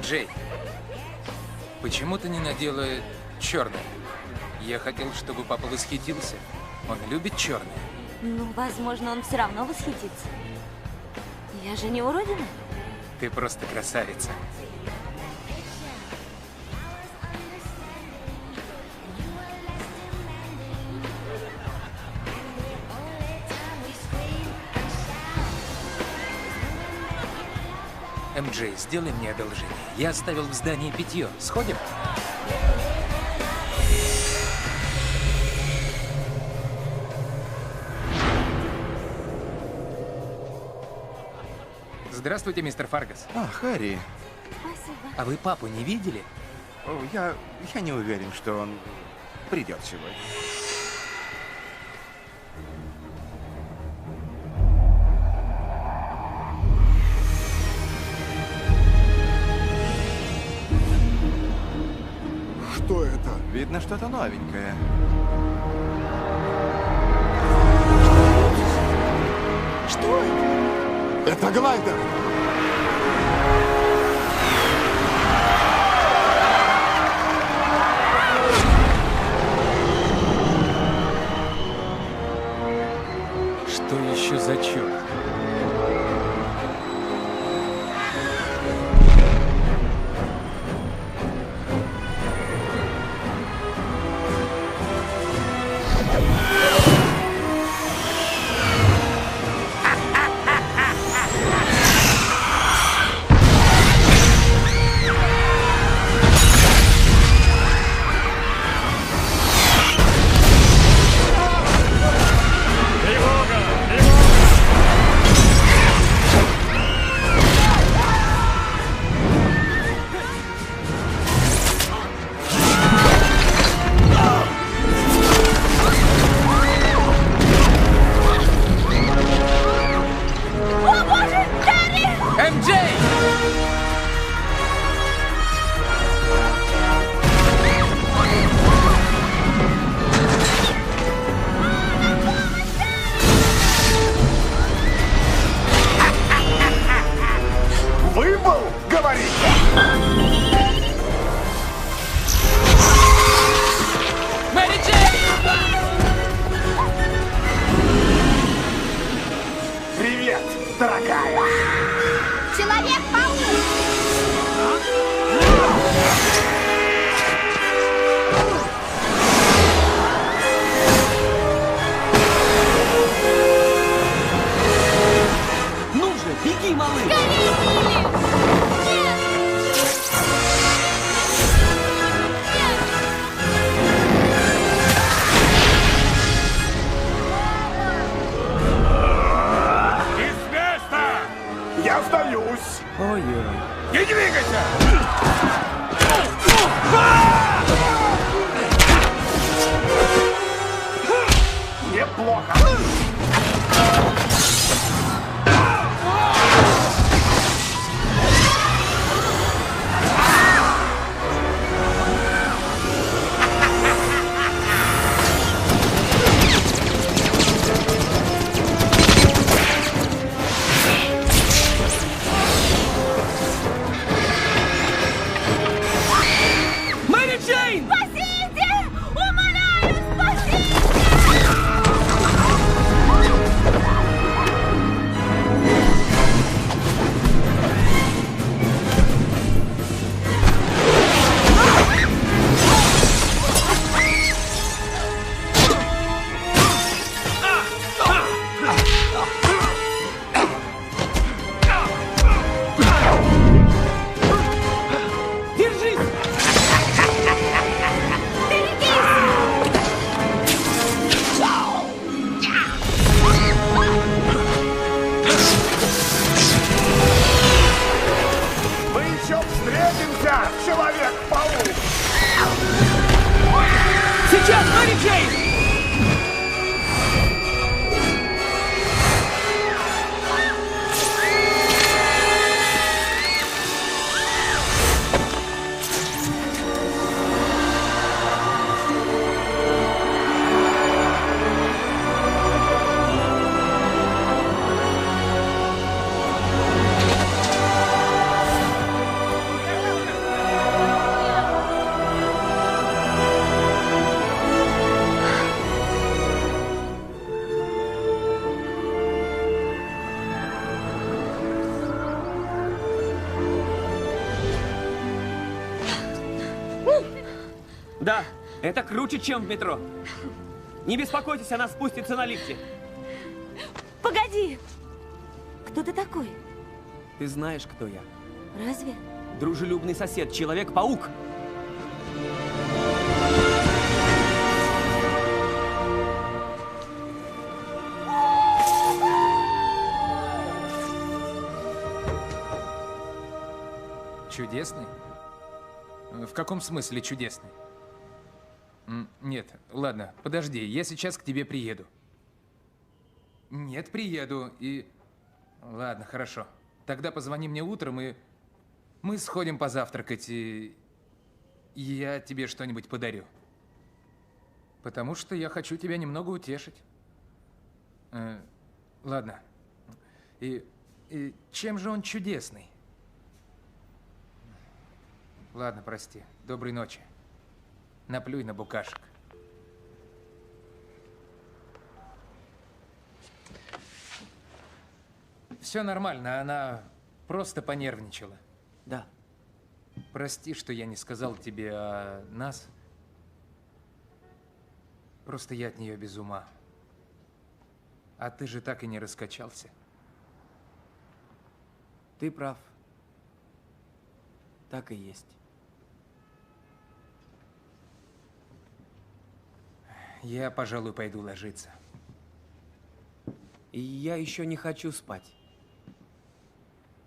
Джей, почему ты не надела черное? Я хотел, чтобы папа восхитился. Он любит черное. Ну, возможно, он все равно восхитится. Я же не уродина. Ты просто красавица. МJ, сделай мне одолжение. Я оставил в здании питье. Сходим? Здравствуйте, мистер Фаргас. А, Харри. Спасибо. А вы папу не видели? О, я не уверен, что он придет сегодня. Что это? Видно, что-то новенькое. Что это? Это глайдер! Что еще за черт? Выбыл, говорите? Мэри Джейн! Привет, дорогая! Человек-паук! сдаюсь. Ой-ой. Не двигайся! Неплохо. Мэри Джейн! Спасите! Умоляю, спасите! Держись! Мы еще встретимся, Человек-паук! Сейчас, Мэри Джейн! Да, это круче, чем в метро. Не беспокойтесь, она спустится на лифте. Погоди! Кто ты такой? Ты знаешь, кто я. Разве? Дружелюбный сосед, Человек-паук. Чудесный? В каком смысле чудесный? Нет, ладно, подожди, я сейчас к тебе приеду. Нет, приеду и... Ладно, хорошо. Тогда позвони мне утром, и мы сходим позавтракать, и я тебе что-нибудь подарю. Потому что я хочу тебя немного утешить. Ладно. И чем же он чудесный? Ладно, прости. Доброй ночи. Наплюй на букашек. Все нормально, она просто понервничала. Да. Прости, что я не сказал тебе о нас. Просто я от нее без ума. А ты же так и не раскачался. Ты прав. Так и есть. Я, пожалуй, пойду ложиться. И я еще не хочу спать.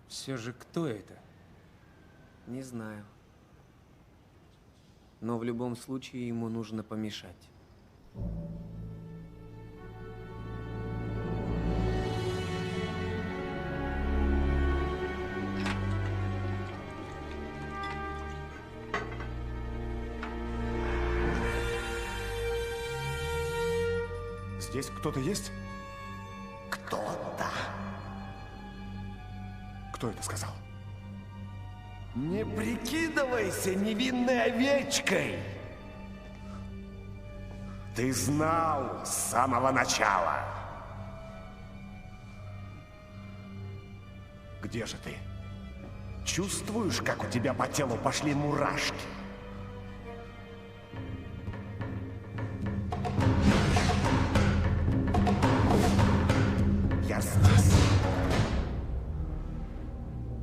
Все же кто это? Не знаю. Но в любом случае ему нужно помешать. Здесь кто-то есть? Кто-то. Кто это сказал? Не прикидывайся невинной овечкой. Ты знал с самого начала. Где же ты? Чувствуешь, как у тебя по телу пошли мурашки? Я здесь.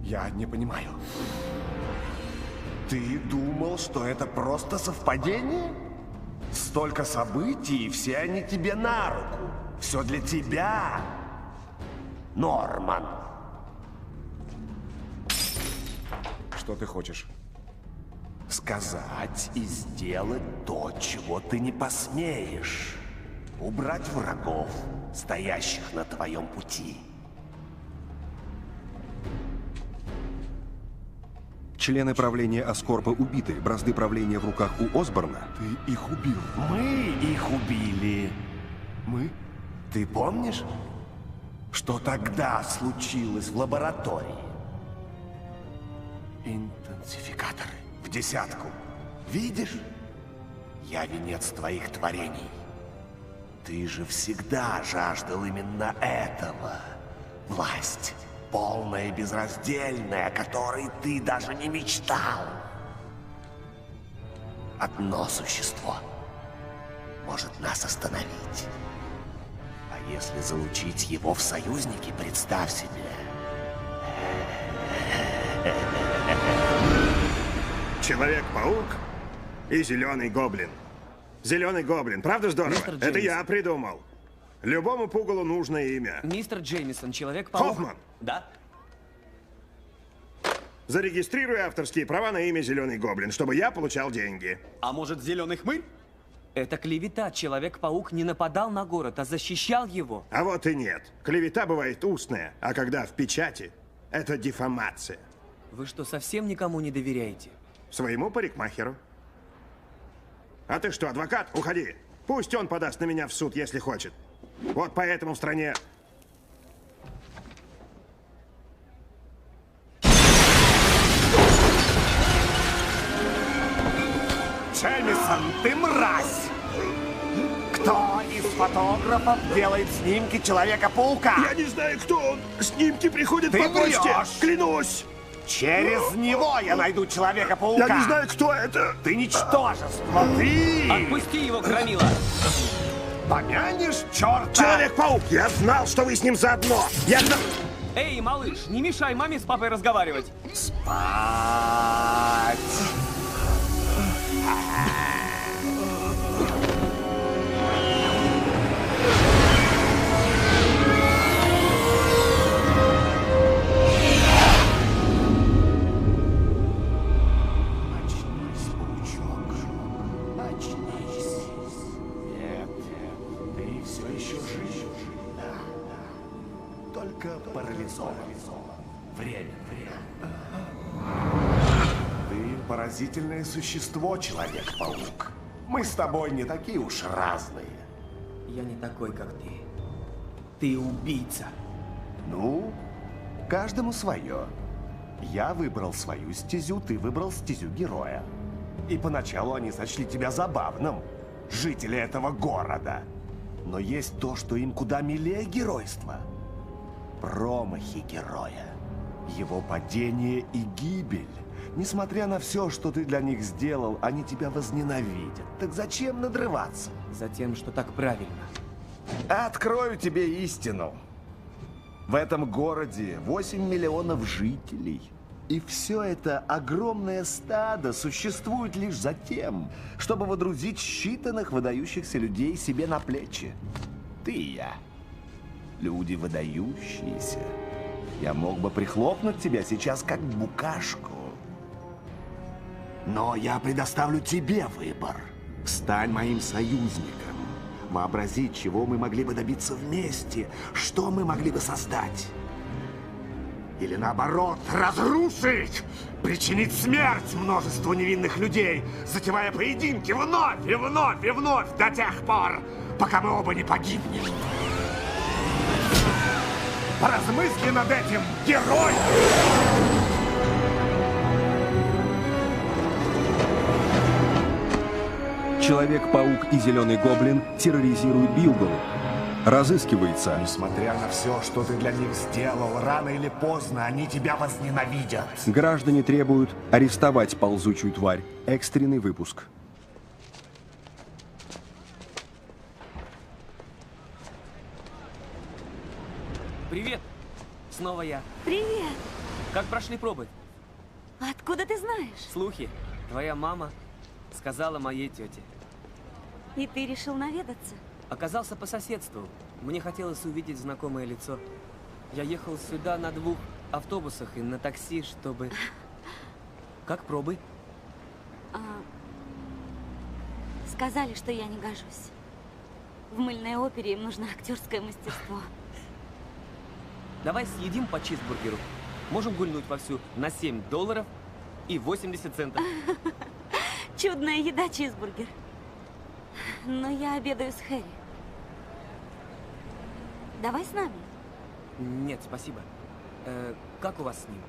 Я не понимаю. Ты думал, что это просто совпадение? Столько событий, и все они тебе на руку. Все для тебя, Норман. Что ты хочешь? Сказать и сделать то, чего ты не посмеешь. Убрать врагов, стоящих на твоем пути. Члены правления Аскорпа убиты. Бразды правления в руках у Осборна. Ты их убил. Мы их убили. Мы? Ты помнишь, что тогда случилось в лаборатории? Интенсификаторы в десятку. Видишь? Я венец твоих творений. Ты же всегда жаждал именно этого. Власть, полная и безраздельная, о которой ты даже не мечтал. Одно существо может нас остановить. А если залучить его в союзники, представь себе. Человек-паук и Зеленый Гоблин. Зеленый Гоблин, правда здорово? Это я придумал. Любому пугалу нужное имя. Мистер Джеймисон, Человек-паук. Хоффман! Да? Зарегистрируй авторские права на имя Зеленый Гоблин, чтобы я получал деньги. А может, Зеленый Хмырь? Это клевета. Человек-паук не нападал на город, а защищал его. А вот и нет. Клевета бывает устная, а когда в печати, это дефамация. Вы что, совсем никому не доверяете? Своему парикмахеру. А ты что, адвокат? Уходи. Пусть он подаст на меня в суд, если хочет. Вот поэтому в стране... Джеймисон, ты мразь! Кто из фотографов делает снимки Человека-паука? Я не знаю, кто он. Снимки приходят Ты по почте. врешь. Клянусь. Через него я найду Человека-паука. Я не знаю, кто это. Ты ничтожество, ты! Отпусти его, громила! Помянешь черта? Человек-паук, я знал, что вы с ним заодно. Я знал... Эй, малыш, не мешай маме с папой разговаривать. Спать! Парализован. Время. Ты поразительное существо, Человек-паук. Мы с тобой не такие уж разные. Я не такой, как ты. Ты убийца. Ну, каждому свое. Я выбрал свою стезю, ты выбрал стезю героя. И поначалу они сочли тебя забавным, жители этого города. Но есть то, что им куда милее геройства. Промахи героя, его падение и гибель. Несмотря на все, что ты для них сделал, они тебя возненавидят. Так зачем надрываться? Затем, что так правильно. Открою тебе истину. В этом городе 8 миллионов жителей. И все это огромное стадо существует лишь за тем, чтобы водрузить считанных выдающихся людей себе на плечи. Ты и я. Люди выдающиеся. Я мог бы прихлопнуть тебя сейчас как букашку. Но я предоставлю тебе выбор. Стань моим союзником. Вообрази, чего мы могли бы добиться вместе, что мы могли бы создать. Или наоборот, разрушить, причинить смерть множеству невинных людей, затевая поединки вновь и вновь и вновь до тех пор, пока мы оба не погибнем. Поразмысли над этим, герой! Человек-паук и Зеленый Гоблин терроризируют Билгл. Разыскивается. Несмотря на все, что ты для них сделал, рано или поздно они тебя возненавидят. Граждане требуют арестовать ползучую тварь. Экстренный выпуск. Привет! Снова я. Привет! Как прошли пробы? Откуда ты знаешь? Слухи. Твоя мама сказала моей тете. И ты решил наведаться? Оказался по соседству. Мне хотелось увидеть знакомое лицо. Я ехал сюда на 2 автобусах и на такси, чтобы... Как пробы? Сказали, что я не гожусь. В мыльной опере им нужно актерское мастерство. Давай съедим по чизбургеру. Можем гульнуть вовсю на $7 и 80 центов. Чудная еда, чизбургер. Но я обедаю с Хэри. Давай с нами. Нет, спасибо. Как у вас с ним?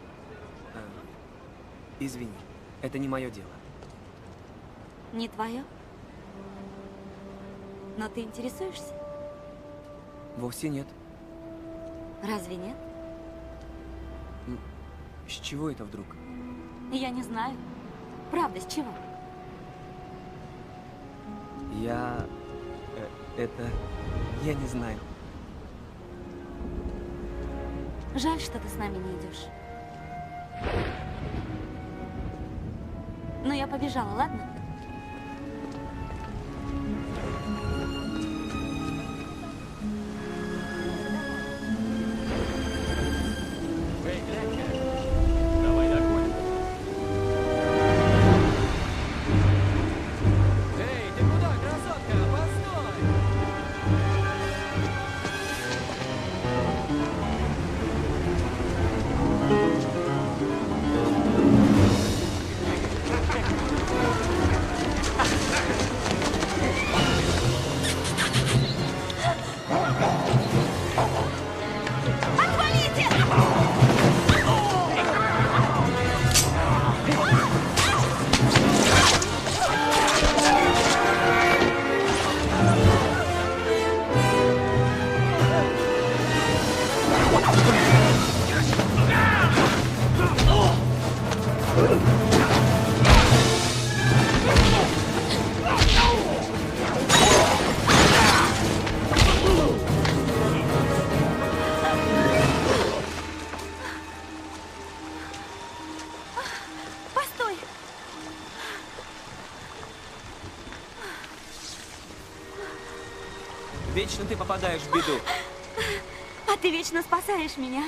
Извини, это не мое дело. Не твое? Но ты интересуешься? Вовсе нет. Разве нет? С чего это вдруг? Я не знаю. Правда, с чего? Я не знаю. Жаль, что ты с нами не идешь. Но я побежала, ладно? Давай догоним. Эй, ты куда, красотка? Постой! Постой! Вечно ты попадаешь в беду. А ты вечно спасаешь меня.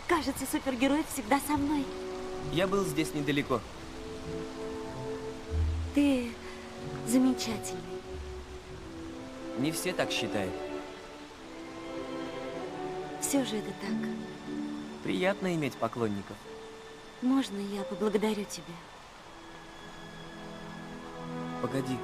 Кажется, супергерой всегда со мной. Я был здесь недалеко. Ты замечательный. Не все так считают. Все же это так. Приятно иметь поклонников. Можно я поблагодарю тебя? Погоди.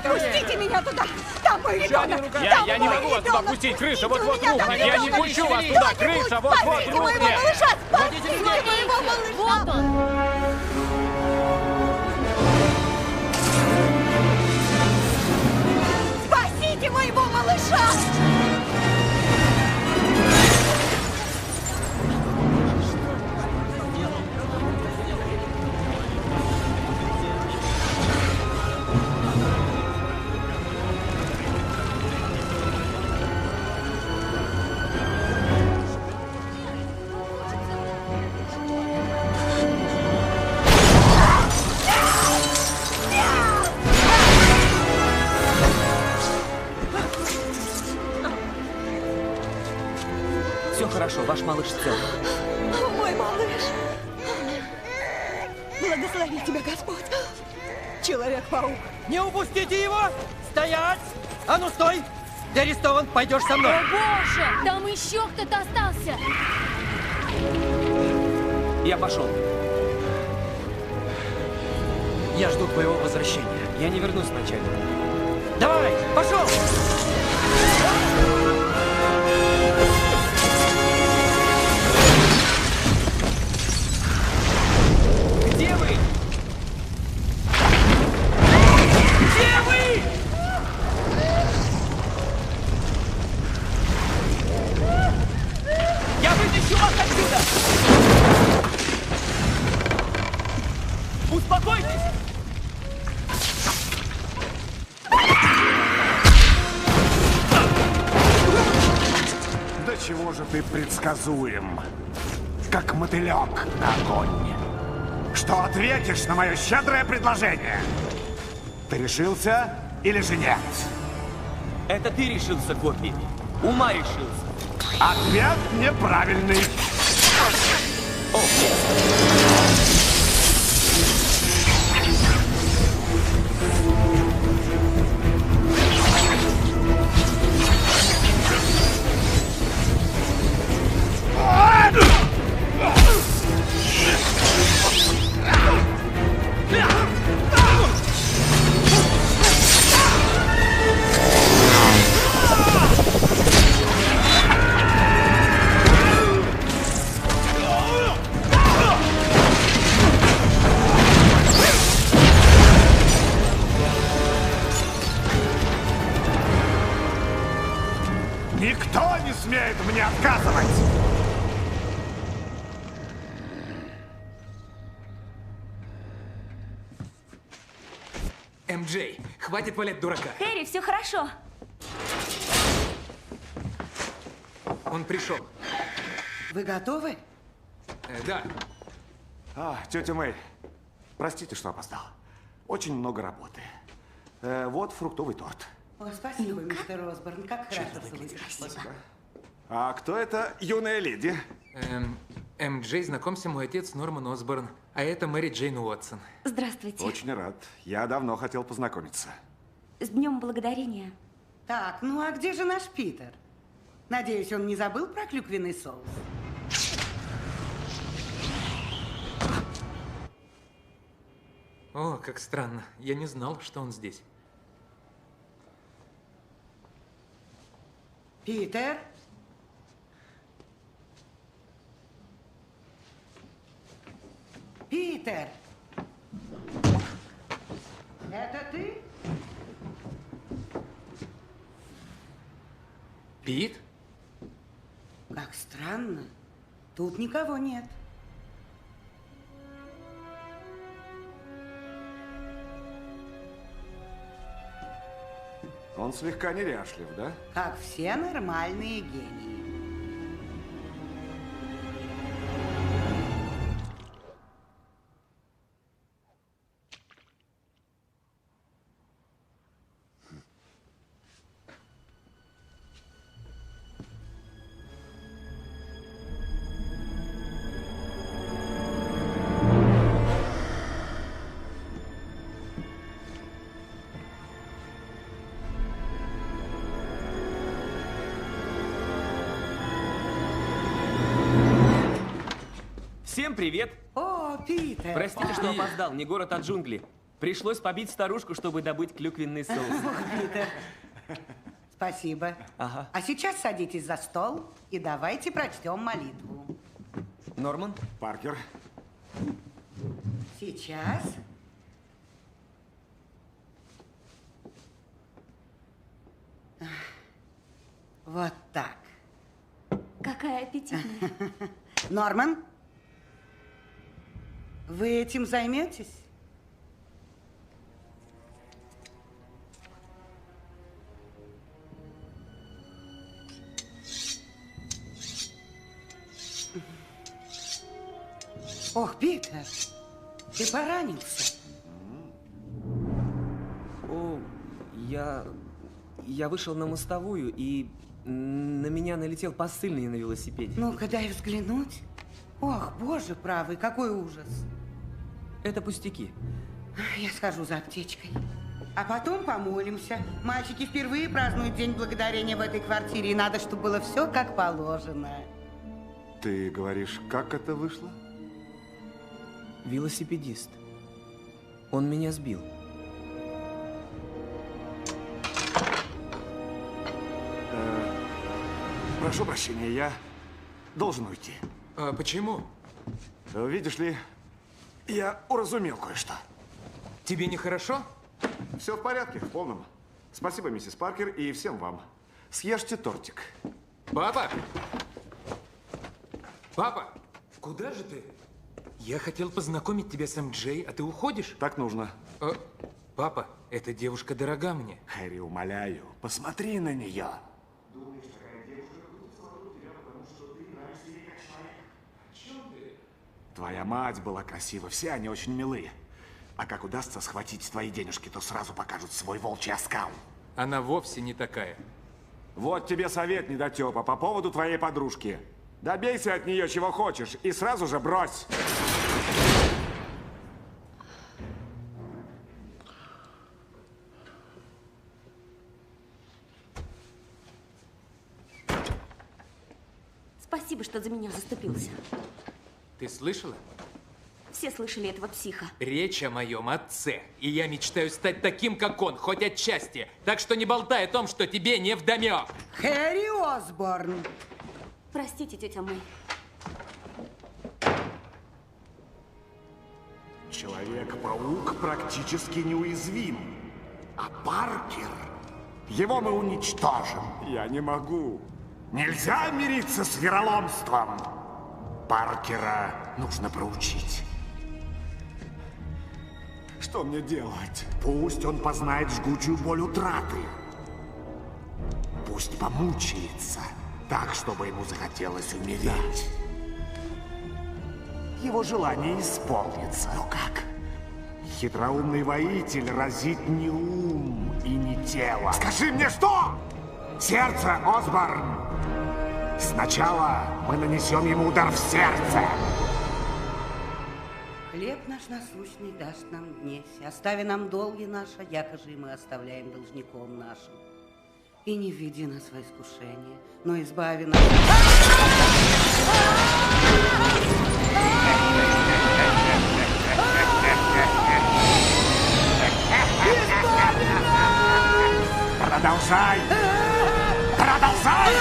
Пустите меня туда! Там мой ребенок! Я не могу вас туда пустить! Крыша вот-вот рухнет! Я не пущу вас туда! Крыша вот-вот рухнет! Спасите моего малыша! Вот он! Спасите моего малыша! Все хорошо, ваш малыш цел. Мой малыш! Благослови тебя, Господь! Человек-паук! Не упустите его! Стоять! А ну стой! Ты арестован, пойдешь со мной. О боже, там еще кто-то остался. Я пошел. Я жду твоего возвращения. Я не вернусь вначале. Давай, пошел! Где вы? Где вы? Я вытащу вас отсюда! Успокойтесь! Да чего же ты предсказуем, как мотылек на огонь? Что ответишь на мое щедрое предложение? Ты решился или же нет? Это ты решился, Копи. Ума решился. Ответ неправильный. Никто не смеет мне отказывать! МJ, хватит валять дурака. Хэри, все хорошо. Он пришел. Вы готовы? Да. Тетя Мэй, простите, что опоздал. Очень много работы. Вот фруктовый торт. О, спасибо, мистер Осборн. Как хорошо слышать. Спасибо. А кто это юная леди? МJ, знакомься, мой отец Норман Осборн, а это Мэри Джейн Уотсон. Здравствуйте. Очень рад. Я давно хотел познакомиться. С Днем Благодарения. Так, ну а где же наш Питер? Надеюсь, он не забыл про клюквенный соус? О, как странно. Я не знал, что он здесь. Питер? Питер! Это ты? Пит? Как странно. Тут никого нет. Он слегка неряшлив, да? Как все нормальные гении. Всем привет! О, Питер! Простите, что опоздал, не город, а джунгли. Пришлось побить старушку, чтобы добыть клюквенный соус. Питер. Спасибо. Ага. А сейчас садитесь за стол и давайте прочтем молитву. Норман? Паркер. Сейчас. Вот так. Какая аппетитная. Норман, вы этим займетесь? Ох, Питер, ты поранился. О, я вышел на мостовую, и на меня налетел посыльный на велосипеде. Ну-ка, дай взглянуть. Ох, боже правый, какой ужас. Это пустяки. Я схожу за аптечкой. А потом помолимся. Мальчики впервые празднуют День Благодарения в этой квартире, и надо, чтобы было все как положено. Ты говоришь, как это вышло? Велосипедист. Он меня сбил. Прошу прощения, я должен уйти. А почему? Видишь ли, я уразумел кое-что. Тебе нехорошо? Все в порядке, в полном. Спасибо, миссис Паркер, и всем вам. Съешьте тортик. Папа! Папа! Куда же ты? Я хотел познакомить тебя с МД, а ты уходишь? Так нужно. Папа, эта девушка дорога мне. Хэри, умоляю, посмотри на нее. Твоя мать была красива, все они очень милые. А как удастся схватить твои денежки, то сразу покажут свой волчий оскал. Она вовсе не такая. Вот тебе совет, недотепа, по поводу твоей подружки. Добейся от нее чего хочешь и сразу же брось. Спасибо, что за меня заступился. Ты слышала? Все слышали этого психа. Речь о моем отце. И я мечтаю стать таким, как он, хоть отчасти. Так что не болтай о том, что тебе не вдомек. Хэри Осборн. Простите, тетя Мэй. Человек-паук практически неуязвим. А Паркер, его мы уничтожим. Я не могу. Нельзя мириться с вероломством. Паркера нужно проучить. Что мне делать? Пусть он познает жгучую боль утраты. Пусть помучается, так, чтобы ему захотелось умереть. Его желание исполнится. Но как? Хитроумный воитель разит не ум и не тело. Скажи мне, что? Сердце, Осборн! Сначала мы нанесем ему удар в сердце. Хлеб наш насущный дашь нам днесь, остави нам долги наши, якоже и мы оставляем должником нашим. И не введи нас во искушение, но избави нас. Продолжай! Продолжай!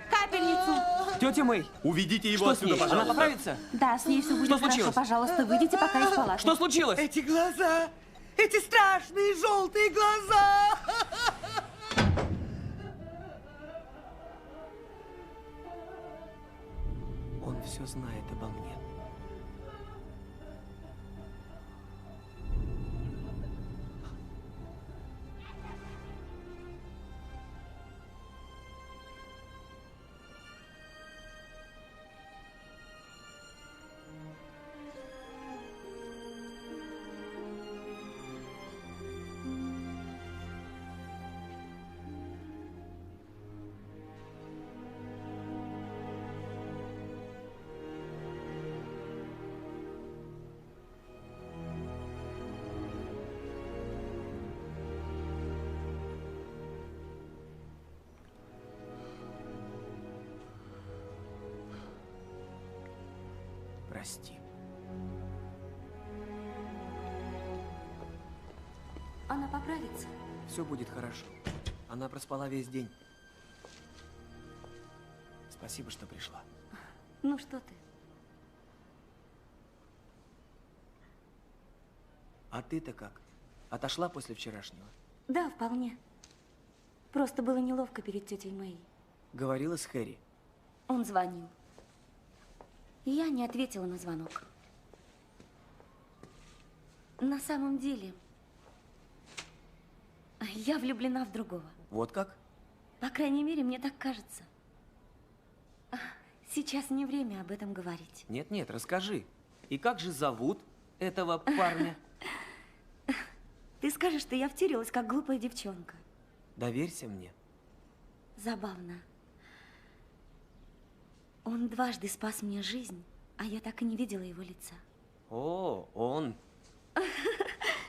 Капельницу! Тетя Мэй! Уведите его что отсюда, с ней? пожалуйста. Она поправится? Да, с ней все будет Что хорошо. случилось? Пожалуйста, выйдите пока из палаты. Что случилось? Эти глаза! Эти страшные желтые глаза! Он все знает обо мне. Прости. Она поправится. Все будет хорошо. Она проспала весь день. Спасибо, что пришла. Ну что ты? А ты-то как? Отошла после вчерашнего? Да, вполне. Просто было неловко перед тетей Мэй. Говорила с Хэри? Он звонил. Я не ответила на звонок. На самом деле, я влюблена в другого. Вот как? По крайней мере, мне так кажется. Сейчас не время об этом говорить. Нет-нет, расскажи. И как же зовут этого парня? Ты скажешь, что я втюрилась, как глупая девчонка. Доверься мне. Забавно. Он дважды спас мне жизнь, а я так и не видела его лица. О, он.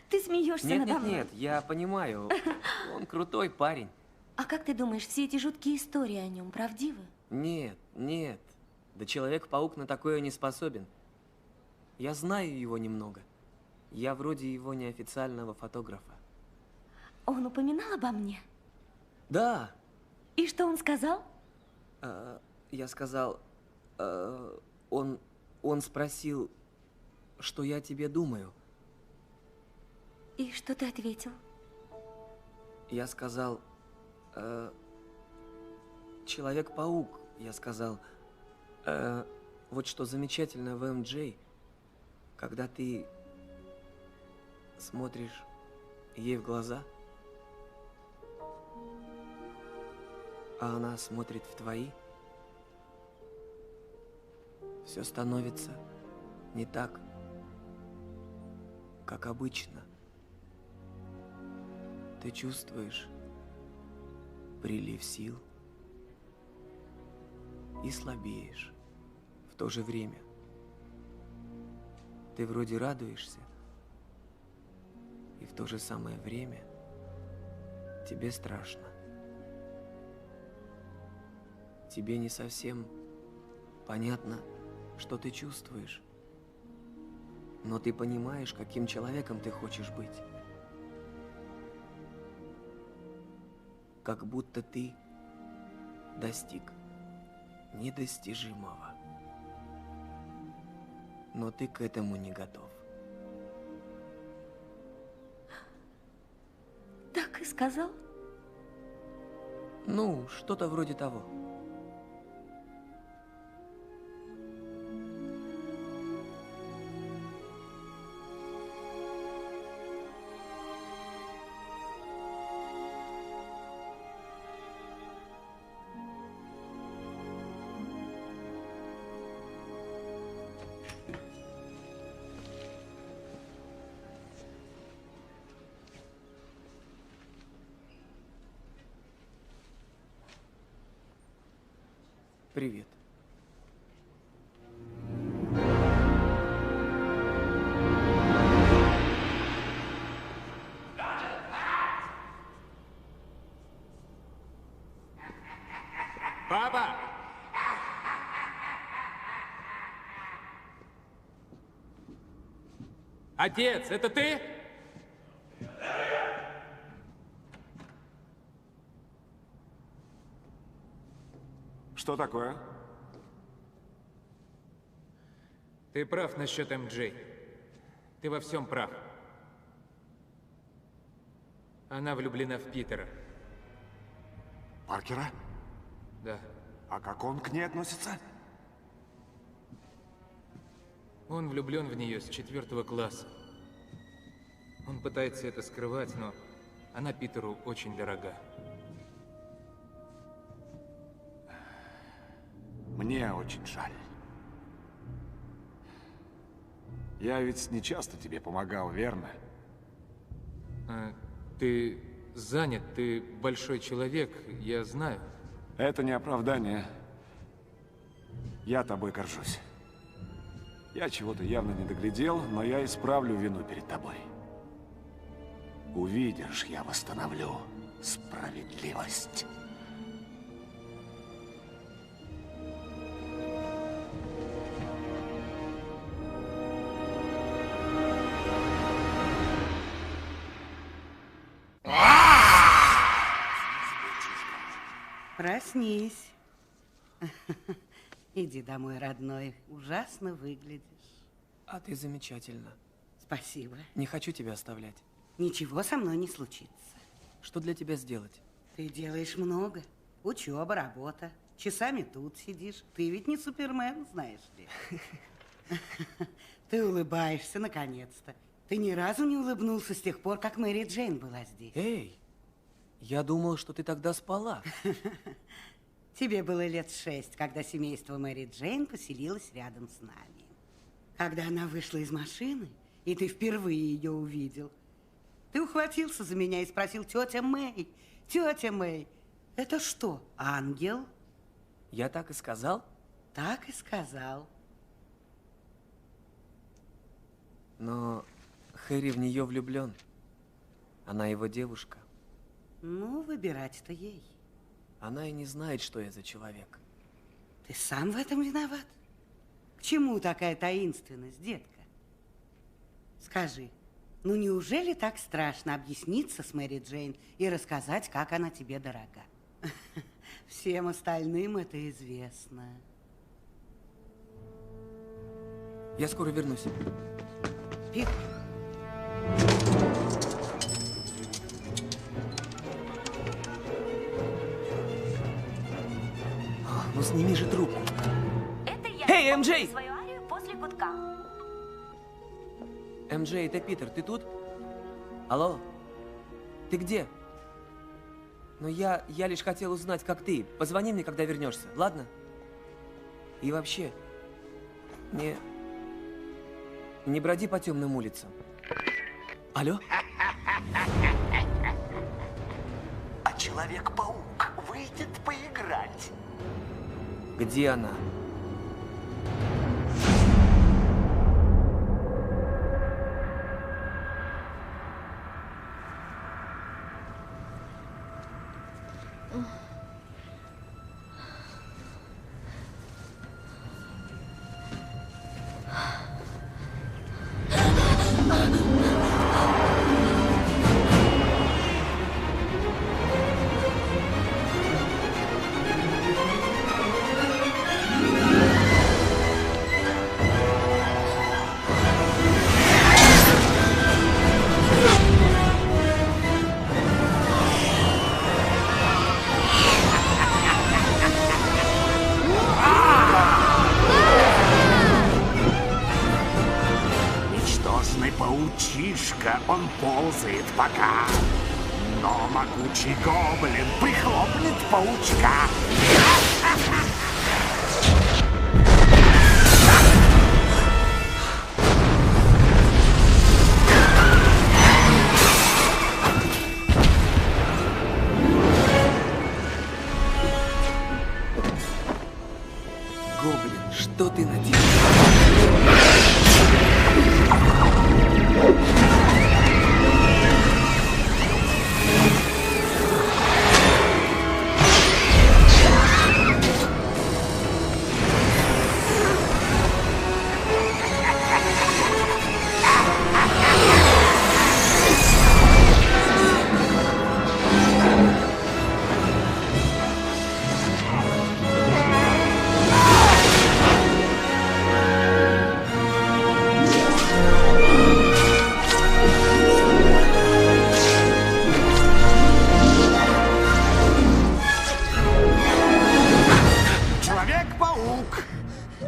Ты смеешься надо мной. Нет, я понимаю. Он крутой парень. А как ты думаешь, все эти жуткие истории о нем правдивы? Нет, нет. Да Человек-паук на такое не способен. Я знаю его немного. Я вроде его неофициального фотографа. Он упоминал обо мне? Да. И что он сказал? Я сказал... Он спросил, что я о тебе думаю. И что ты ответил? Я сказал... Человек-паук, я сказал. Вот что замечательно в МJ, когда ты смотришь ей в глаза, а она смотрит в твои, все становится не так, как обычно. Ты чувствуешь прилив сил и слабеешь в то же время. Ты вроде радуешься, и в то же самое время тебе страшно. Тебе не совсем понятно, что ты чувствуешь, но ты понимаешь, каким человеком ты хочешь быть. Как будто ты достиг недостижимого. Но ты к этому не готов. Так и сказал? Ну, что-то вроде того. Привет. Папа! Отец, это ты? Что такое? Ты прав насчет МJ. Ты во всем прав. Она влюблена в Питера. Паркера? Да. А как он к ней относится? Он влюблен в нее с 4 класса. Он пытается это скрывать, но она Питеру очень дорога. Мне очень жаль. Я ведь не часто тебе помогал, верно? Ты занят, ты большой человек, я знаю. Это не оправдание. Я тобой горжусь. Я чего-то явно не доглядел, но я исправлю вину перед тобой. Увидишь, я восстановлю справедливость. Проснись. Иди домой, родной. Ужасно выглядишь. А ты замечательно. Спасибо. Не хочу тебя оставлять. Ничего со мной не случится. Что для тебя сделать? Ты делаешь много. Учеба, работа. Часами тут сидишь. Ты ведь не Супермен, знаешь ли. Ты улыбаешься, наконец-то. Ты ни разу не улыбнулся с тех пор, как Мэри Джейн была здесь. Эй, я думал, что ты тогда спала. Тебе было лет 6, когда семейство Мэри Джейн поселилось рядом с нами. Когда она вышла из машины, и ты впервые ее увидел, Ты ухватился за меня и спросил: тетя Мэй, это что, ангел? Я так и сказал? Так и сказал. Но Хэри в нее влюблен. Она его девушка. Ну, выбирать-то ей. Она и не знает, что я за человек. Ты сам в этом виноват? К чему такая таинственность, детка? Скажи, ну неужели так страшно объясниться с Мэри Джейн и рассказать, как она тебе дорога? Всем остальным это известно. Я скоро вернусь. Пик. Ну сними же трубку. Это я. Эй, МД! Свою арию после гудка. МД, это Питер, ты тут? Алло? Ты где? Ну я лишь хотел узнать, как ты. Позвони мне, когда вернешься, ладно? И вообще, не броди по темным улицам. Алло? А Человек-паук выйдет поиграть. Где она? Паучишка, он ползает пока, но могучий гоблин прихлопнет паучка. Гоблин, что ты наделал? Человек-паук!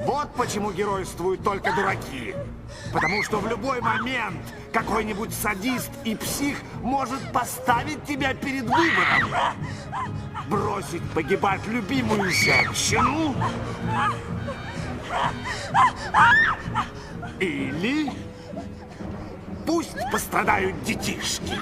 Вот почему геройствуют только дураки. Потому что в любой момент какой-нибудь садист и псих может поставить тебя перед выбором. Бросить погибать любимую женщину. Или пусть пострадают детишки.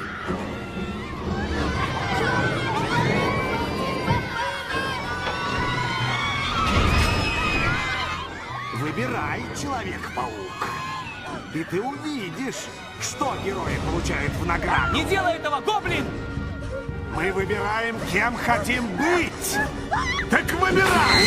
Выбирай, Человек-паук. И ты увидишь, что герои получают в награду. Не делай этого, гоблин! Мы выбираем, кем хотим быть. Так выбирай!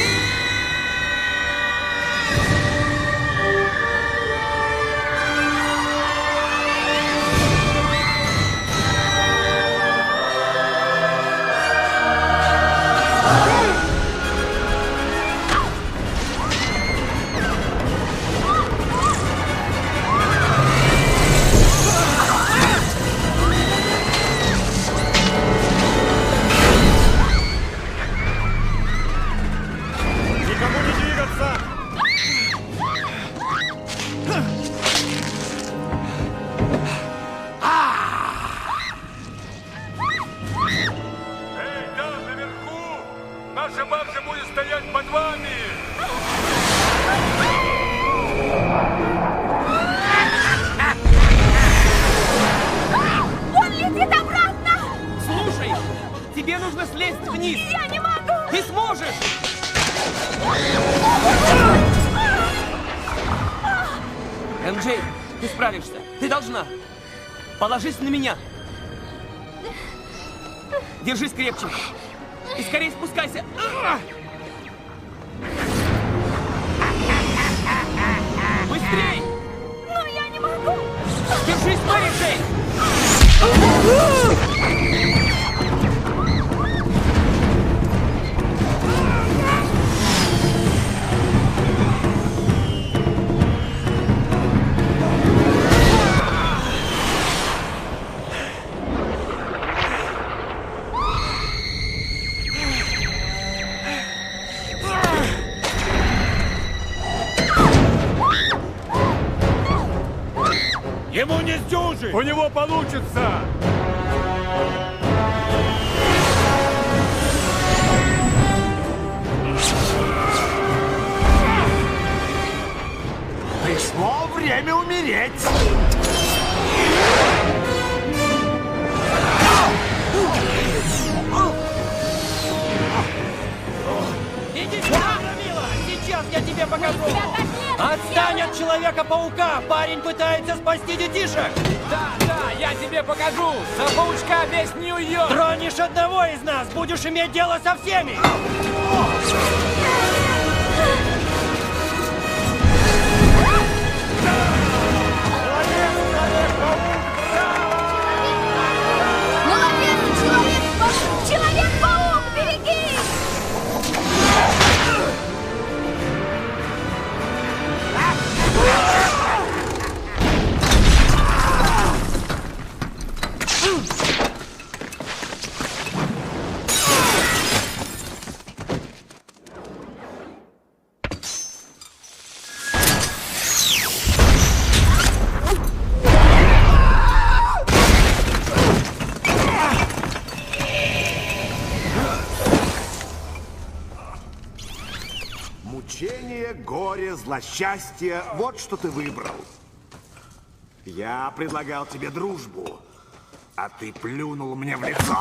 Наша баржа будет стоять под вами! Он тебе нужно слезть вниз. Я не могу! Ты сможешь! МJ, ты справишься. Ты должна. Положись на меня. Держись крепче. И скорее спускайся. Быстрей! Но я не могу! Держись, Мэри Джейн! Ему не сдюжить! У него получится! Пришло время умереть! Иди сюда, Громила! Сейчас я тебе покажу! Отстань от Человека-паука! Парень пытается спасти детишек! Да, я тебе покажу! За паучка весь Нью-Йорк! Тронешь одного из нас, будешь иметь дело со всеми! Молодец, Человек-паук! Человек-паук, берегись! Мучение, горе, злосчастье – вот что ты выбрал. Я предлагал тебе дружбу, а ты плюнул мне в лицо.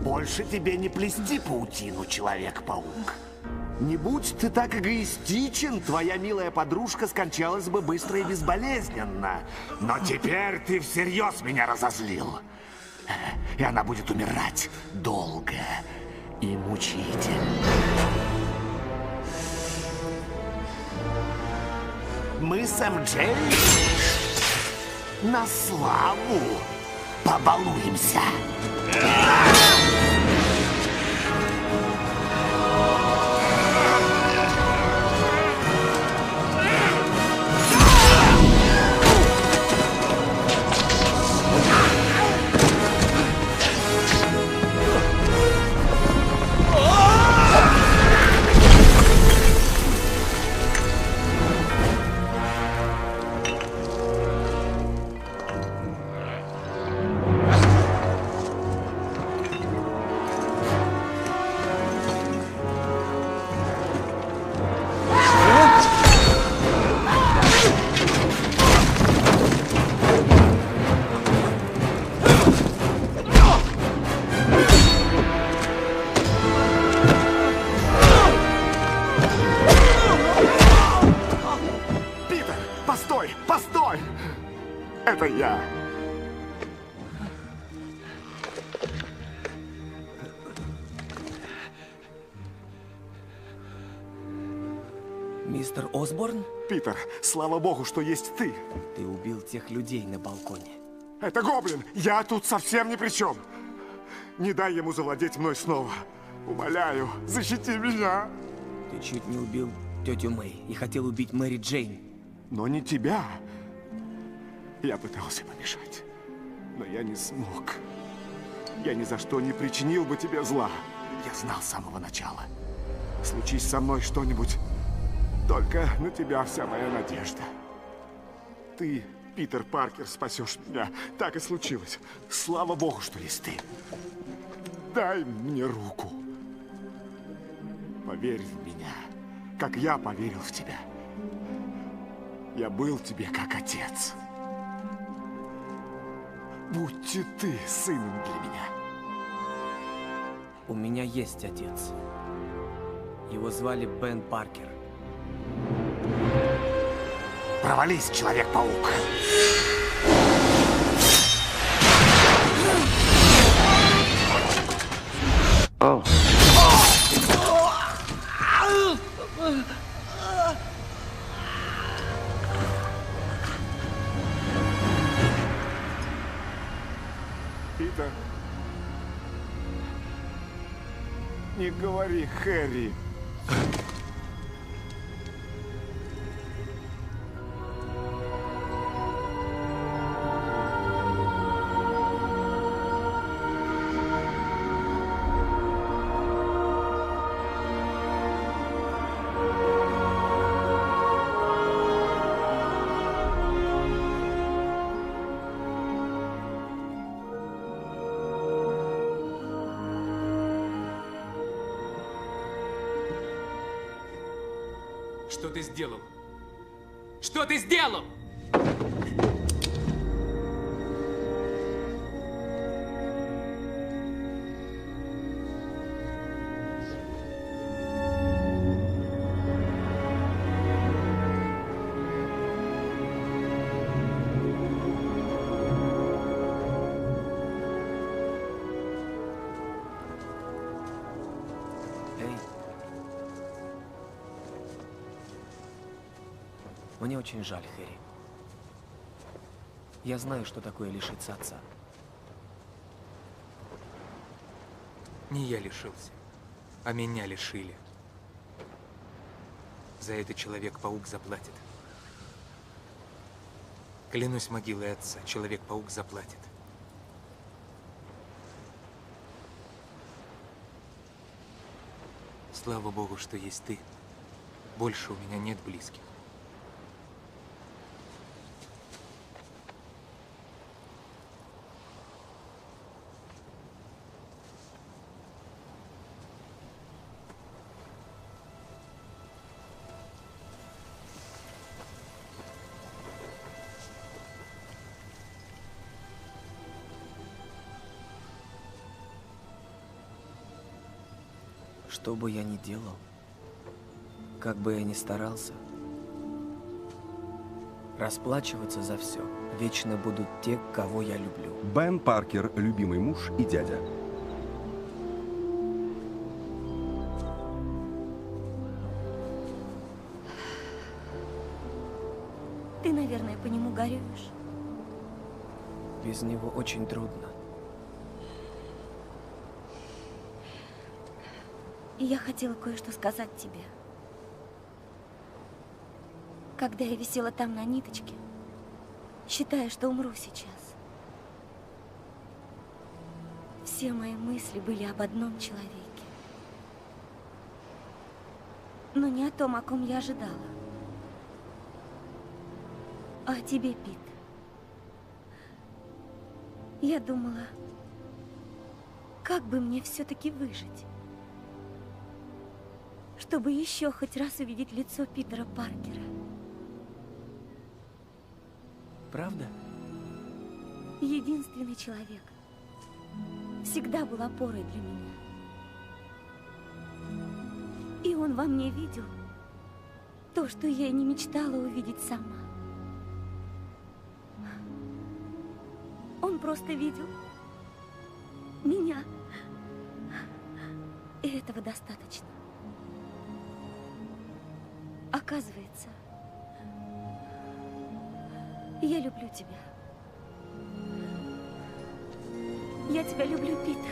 Больше тебе не плести паутину, Человек-паук. Не будь ты так эгоистичен, твоя милая подружка скончалась бы быстро и безболезненно. Но теперь ты всерьез меня разозлил. И она будет умирать долго и мучительно. Мы с МJ на славу побалуемся. Постой! Это я. Мисс Мистер Осборн? Питер, слава богу, что есть ты. Ты убил тех людей на балконе. Это гоблин. Я тут совсем ни при чем. Не дай ему завладеть мной снова. Умоляю, защити меня. Ты чуть не убил тетю Мэй и хотел убить Мэри Джейн. Но не тебя. Я пытался помешать, но я не смог. Я ни за что не причинил бы тебе зла. Я знал с самого начала. Случись со мной что-нибудь, только на тебя вся моя надежда. Ты, Питер Паркер, спасешь меня. Так и случилось. Слава богу, что есть ты. Дай мне руку. Поверь в меня, как я поверил в тебя. Я был тебе как отец. Будьте ты сыном для меня. У меня есть отец. Его звали Бен Паркер. Провались, Человек-паук. Питер, не говори Хэри. Что ты сделал? Что ты сделал? Мне очень жаль, Хэри. Я знаю, что такое лишиться отца. Не я лишился, а меня лишили. За это Человек-паук заплатит. Клянусь могилой отца, Человек-паук заплатит. Слава богу, что есть ты. Больше у меня нет близких. Что бы я ни делал, как бы я ни старался, расплачиваться за все вечно будут те, кого я люблю. Бен Паркер, любимый муж и дядя. Ты, наверное, по нему горюешь. Без него очень трудно. И я хотела кое-что сказать тебе. Когда я висела там на ниточке, считая, что умру сейчас, все мои мысли были об одном человеке. Но не о том, о ком я ожидала, а о тебе, Пит. Я думала, как бы мне все-таки выжить, чтобы еще хоть раз увидеть лицо Питера Паркера. Правда? Единственный человек. Всегда был опорой для меня. И он во мне видел то, что я и не мечтала увидеть сама. Он просто видел меня. И этого достаточно. А Оказывается, я люблю тебя. Я тебя люблю, Питер.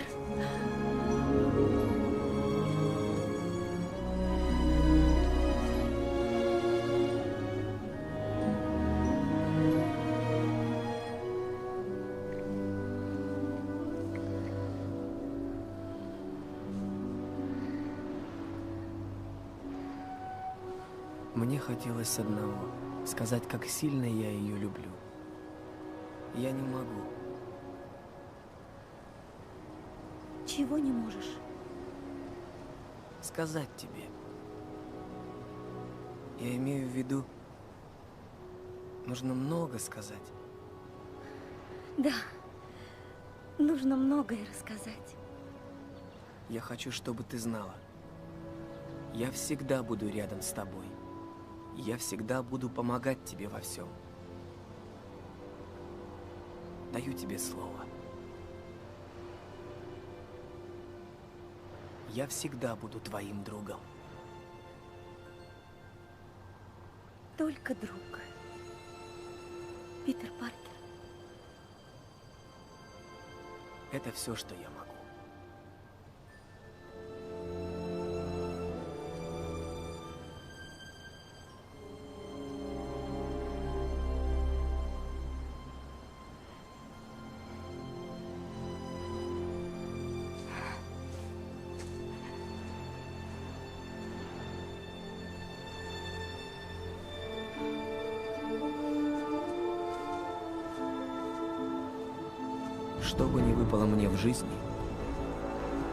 Мне хотелось одного — сказать, как сильно я ее люблю. Я не могу. Чего не можешь? Сказать тебе. Я имею в виду, нужно много сказать. Да, нужно многое рассказать. Я хочу, чтобы ты знала. Я всегда буду рядом с тобой. Я всегда буду помогать тебе во всем. Даю тебе слово. Я всегда буду твоим другом. Только друг. Питер Паркер. Это все, что я могу. Что бы ни выпало мне в жизни,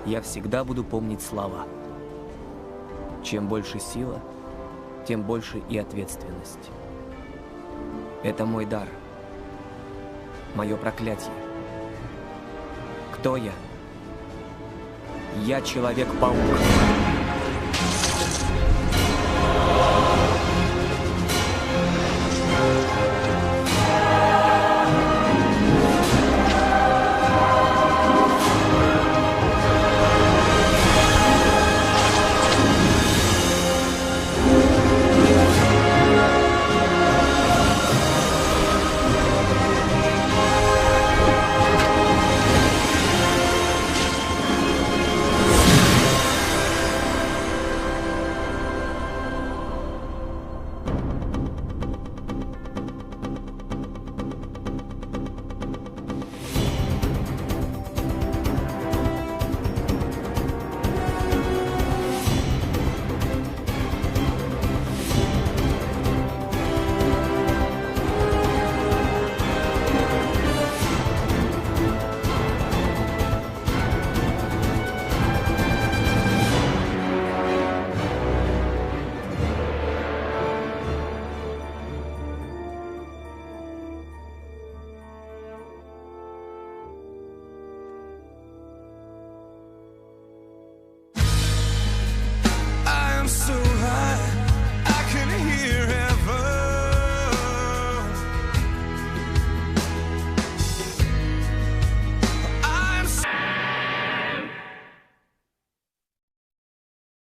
я всегда буду помнить слова. Чем больше сила, тем больше и ответственность. Это мой дар, мое проклятие. Кто я? Я Человек-паук.